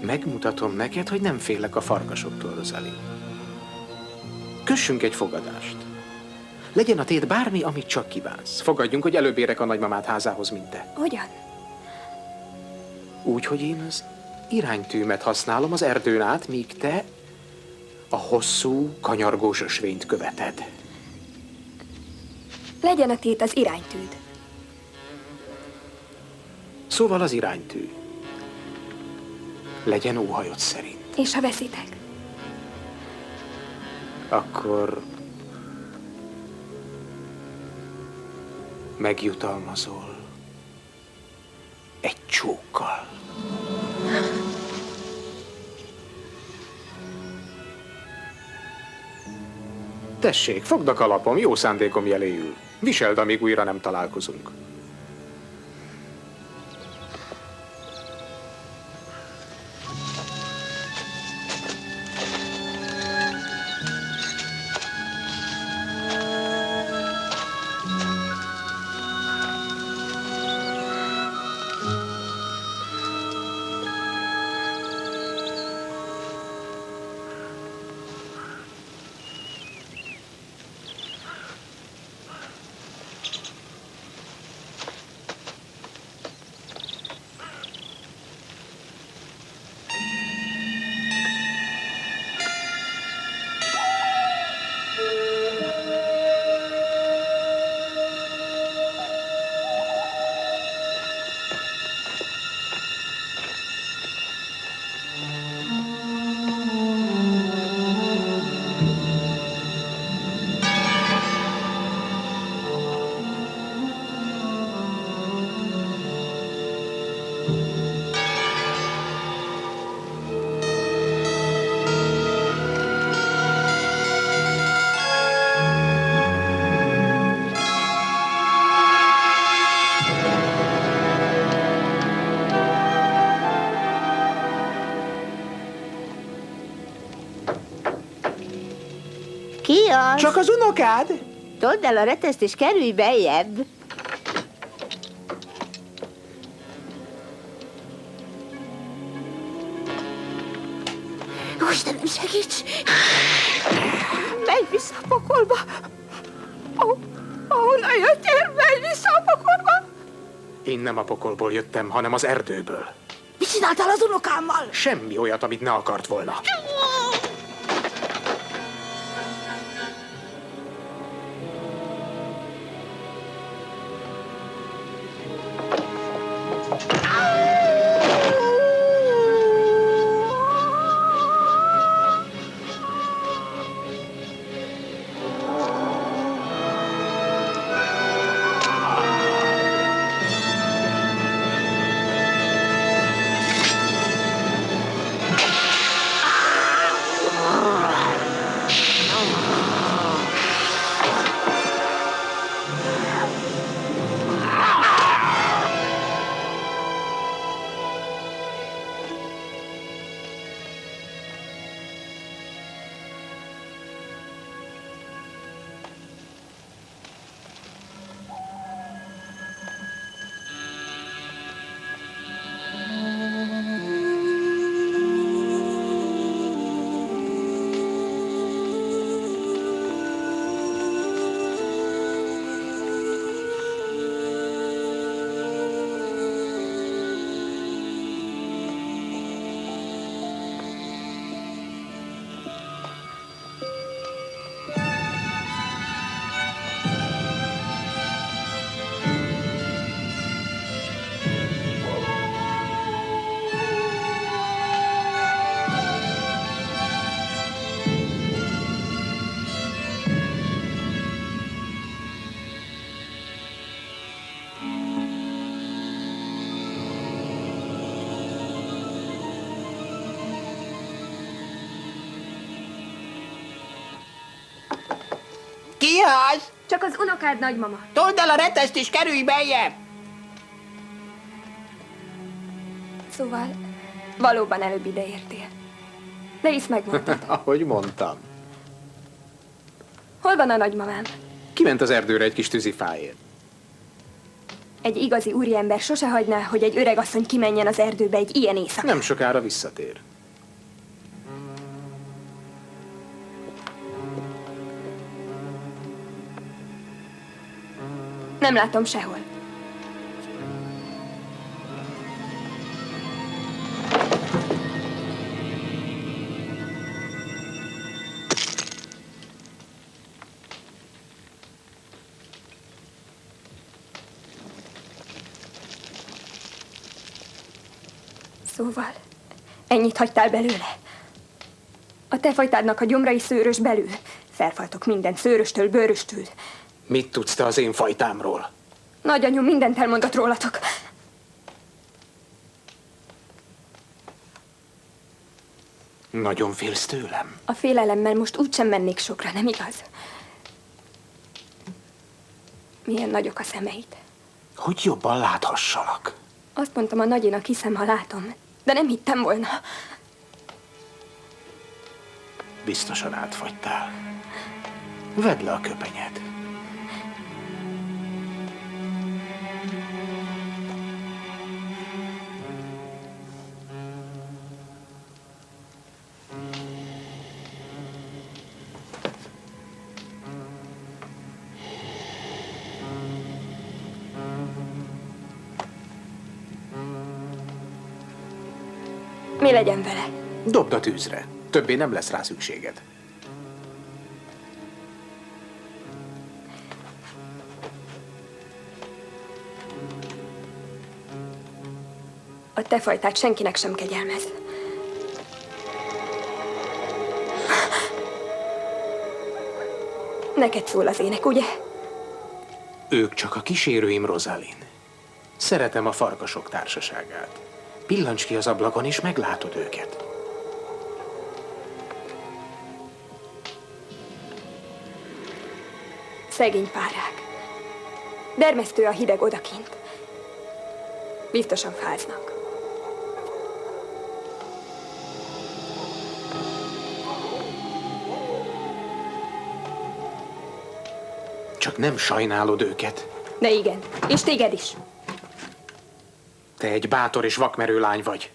Megmutatom neked, hogy nem félek a farkasoktól, Rosalie. Kössünk egy fogadást. Legyen a tét bármi, amit csak kívánsz. Fogadjunk, hogy előbb érek a nagymamát házához, mint te. Hogyan? Úgy, hogy én az iránytűmet használom az erdőn át, míg te a hosszú, kanyargós ösvényt követed. Legyen a tét az iránytűd. Szóval az iránytű. Legyen óhajod szerint. És ha veszitek? Akkor megjutalmazol egy csókkal. Tessék, fogd a kalapom, jó szándékom jeléül. Viseld, amíg újra nem találkozunk. Ki az? Csak az unokád. Told el a reteszt és kerülj beljebb. Istenem, segíts! Menj vissza a pokolba! Ahonnan jöttél, menj vissza a pokolba! Én nem a pokolból jöttem, hanem az erdőből. Mit csináltál az unokámmal? Semmi olyat, amit ne akart volna. az? Csak az unokád, nagymama. Told el a reteszt és kerülj beljebb! Szóval valóban előbb ide értél. De is megmondtad. Ahogy mondtam. Hol van a nagymamám? Kiment az erdőre egy kis tűzifáért. Egy igazi úriember sose hagyná, hogy egy öreg asszony kimenjen az erdőbe egy ilyen éjszakán. Nem sokára visszatér. Nem látom sehol. Szóval, ennyit hagytál belőle? A te fajtádnak a gyomrai szőrös belül. Felfaltok minden szőröstől, bőröstől. Mit tudsz te az én fajtámról? Nagyanyú mindent elmondott rólatok. Nagyon félsz tőlem? A félelemmel most úgysem mennék sokra, nem igaz? Milyen nagyok a szemeid. Hogy jobban láthassalak. Azt mondtam a nagyinak, hiszem, ha látom. De nem hittem volna. Biztosan átfagytál. Vedd le a köpenyed. Mi legyen vele? Dobd a tűzre. Többé nem lesz rá szükséged. A te fajtát senkinek sem kegyelmez. Neked szól az ének, ugye? Ők csak a kísérőim, Rosalind. Szeretem a farkasok társaságát. Pillancs ki az ablakon, és meglátod őket. Szegény párák. Dermesztő a hideg odakint. Biztosan fáznak. Csak nem sajnálod őket. De igen, és téged is. Te egy bátor és vakmerő lány vagy.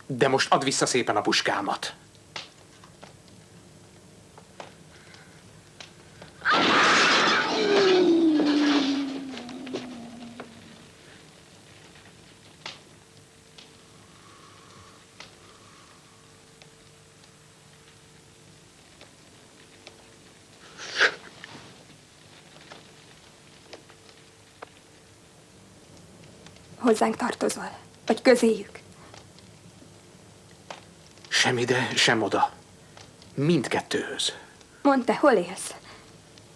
De most add vissza szépen a puskámat. Hozzánk tartozol? Vagy közéjük? Sem ide, sem oda. Mindkettőhöz. Mondd, te hol élsz?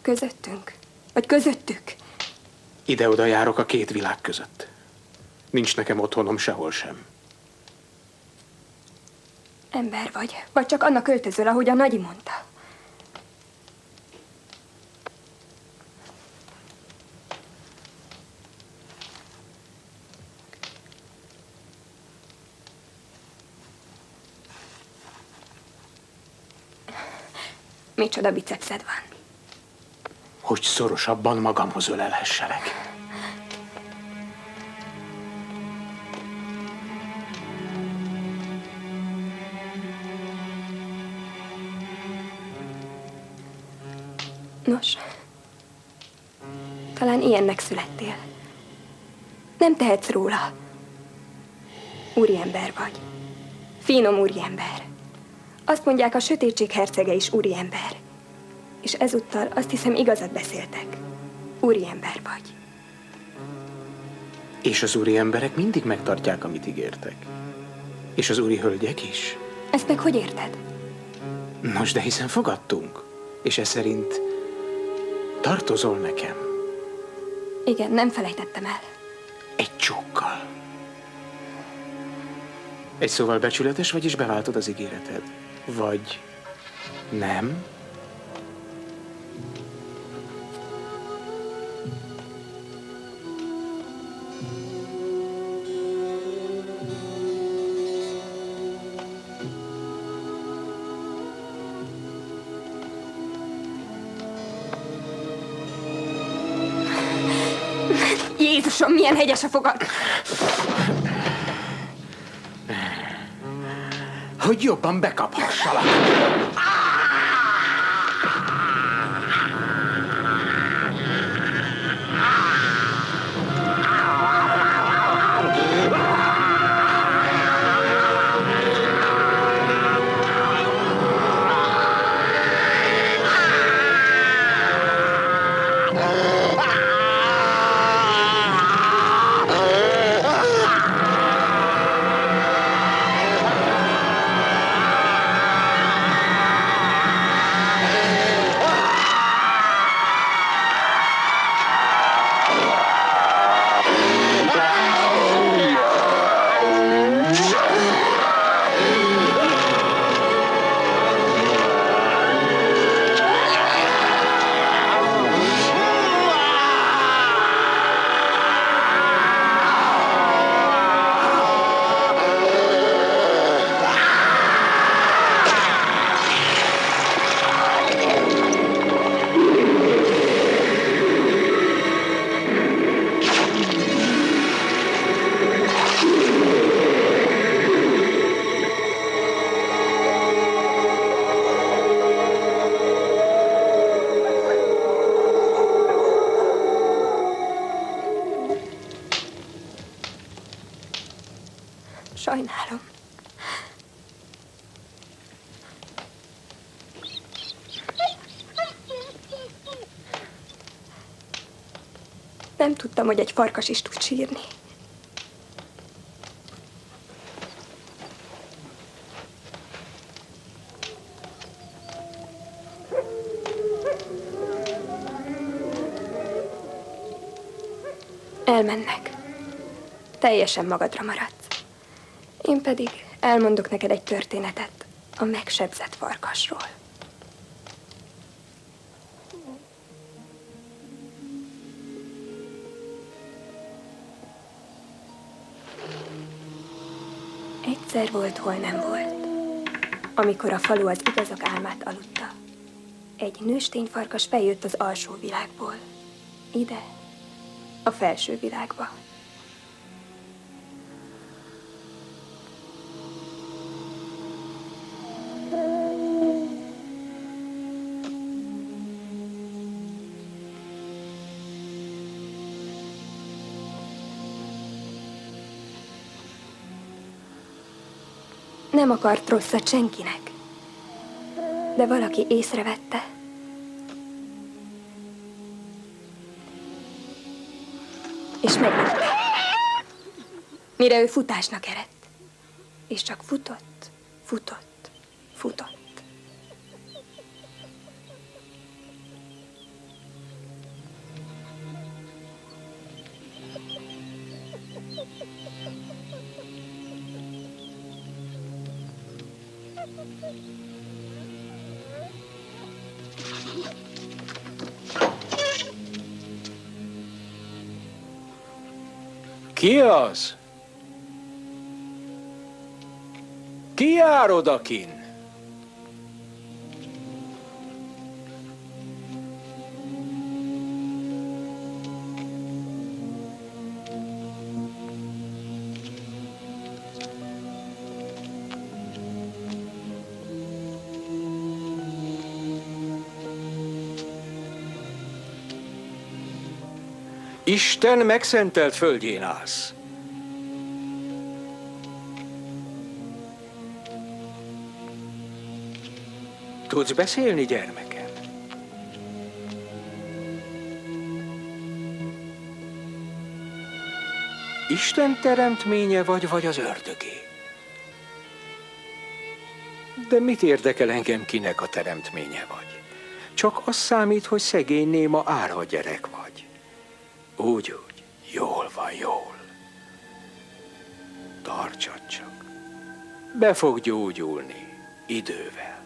Közöttünk? Vagy közöttük? Ide-oda járok a két világ között. Nincs nekem otthonom sehol sem. Ember vagy csak annak öltözöl, ahogy a nagyi mondta. Micsoda bicepszed van. Hogy szorosabban magamhoz ölelhesselek. Nos, talán ilyennek születtél. Nem tehetsz róla. Úriember vagy. Finom úriember. Azt mondják, a sötétség hercege is úriember. És ezúttal azt hiszem, igazat beszéltek. Úriember vagy. És az úri emberek mindig megtartják, amit ígértek. És az úri hölgyek is. Ezt meg hogy érted? Nos, de hiszen fogadtunk. És ez szerint tartozol nekem. Igen, nem felejtettem el. Egy csókkal. Egy szóval becsületes vagy, és beváltod az ígéreted. Vagy nem? Jézusom, milyen hegyes a fogad! Hogy jobban bekaphassalak. Sajnálom. Nem tudtam, hogy egy farkas is tud sírni. Elmennek. Teljesen magadra maradsz. Én pedig elmondok neked egy történetet a megsebzett farkasról. Egyszer volt, hol nem volt. Amikor a falu az igazak álmát aludta, egy nőstény farkas feljött az alsó világból. Ide, a felső világba. Nem akart rosszat senkinek, de valaki észrevette. És meglőtte. Mire ő futásnak eredt. És csak futott, futott, futott. Ki az? Ki jár odakin? Isten megszentelt földjén állsz. Tudsz beszélni, gyermekem? Isten teremtménye vagy az ördögé? De mit érdekel engem, kinek a teremtménye vagy? Csak az számít, hogy szegény néma árva gyerek vagy. Úgy, jól van, jól. Tartsad csak. Be fog gyógyulni idővel.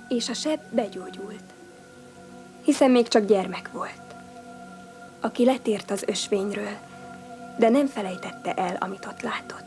És a seb begyógyult, hiszen még csak gyermek volt, aki letért az ösvényről, de nem felejtette el, amit ott látott.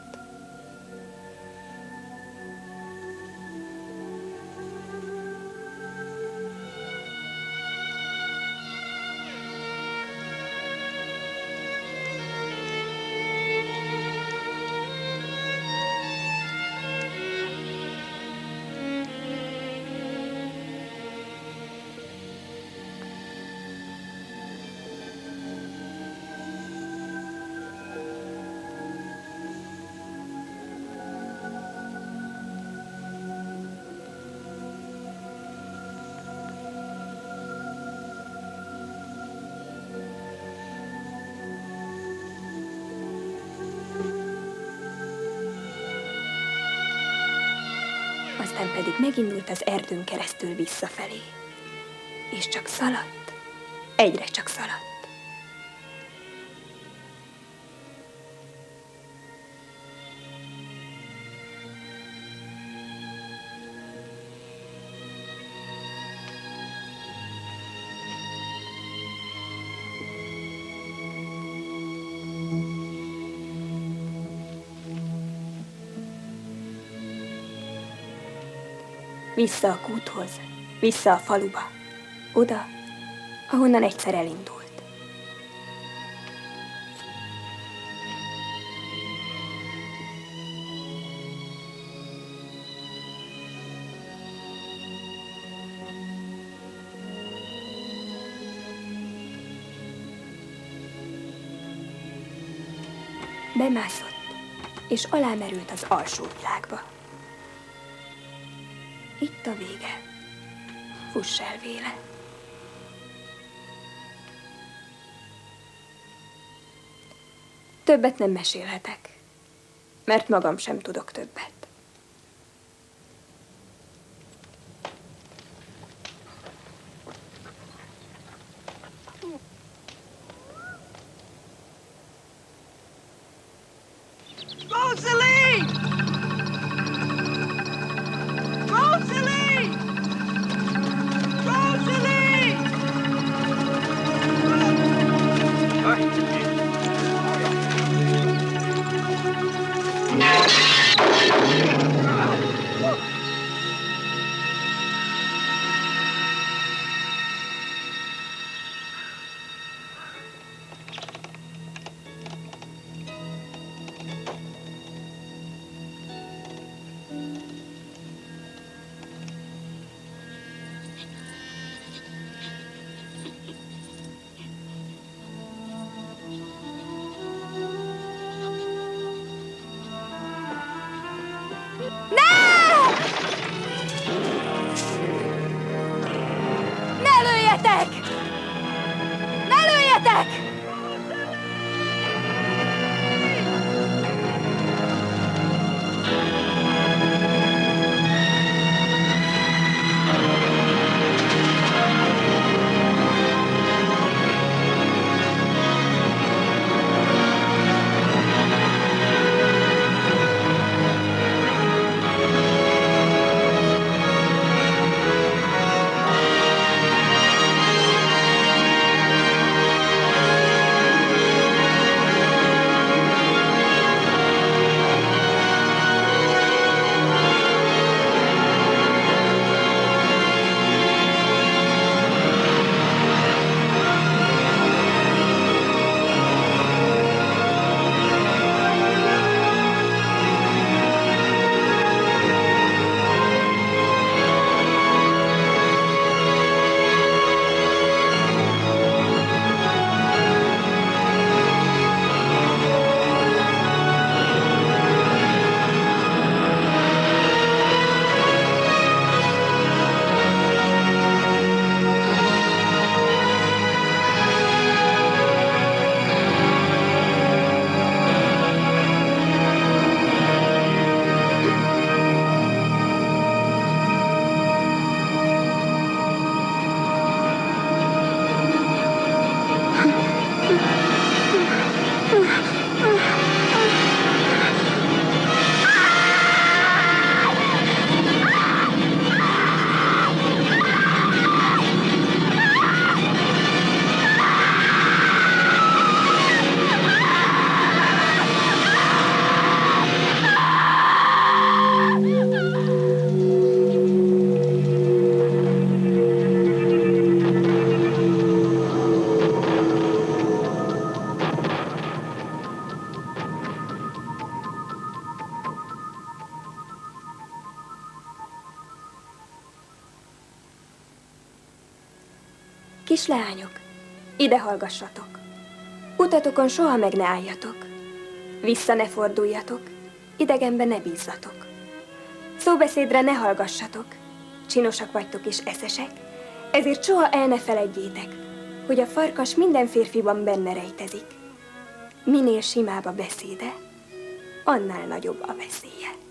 pedig megindult az erdőn keresztül visszafelé. És csak szaladt, egyre csak szaladt. Vissza a kúthoz, vissza a faluba, oda, ahonnan egyszer elindult. Bemászott, és alámerült az alsó világba. Itt a vége. Fuss el véle. Többet nem mesélhetek, mert magam sem tudok többet. Rosalie! Rosalie! Rosalie! Kisleányok, ide hallgassatok. Utatokon soha meg ne álljatok. Vissza ne forduljatok, idegenbe ne bízzatok. Szóbeszédre ne hallgassatok. Csinosak vagytok és eszesek, ezért soha el ne feledjétek, hogy a farkas minden férfiban benne rejtezik. Minél simább a beszéde, annál nagyobb a veszélye.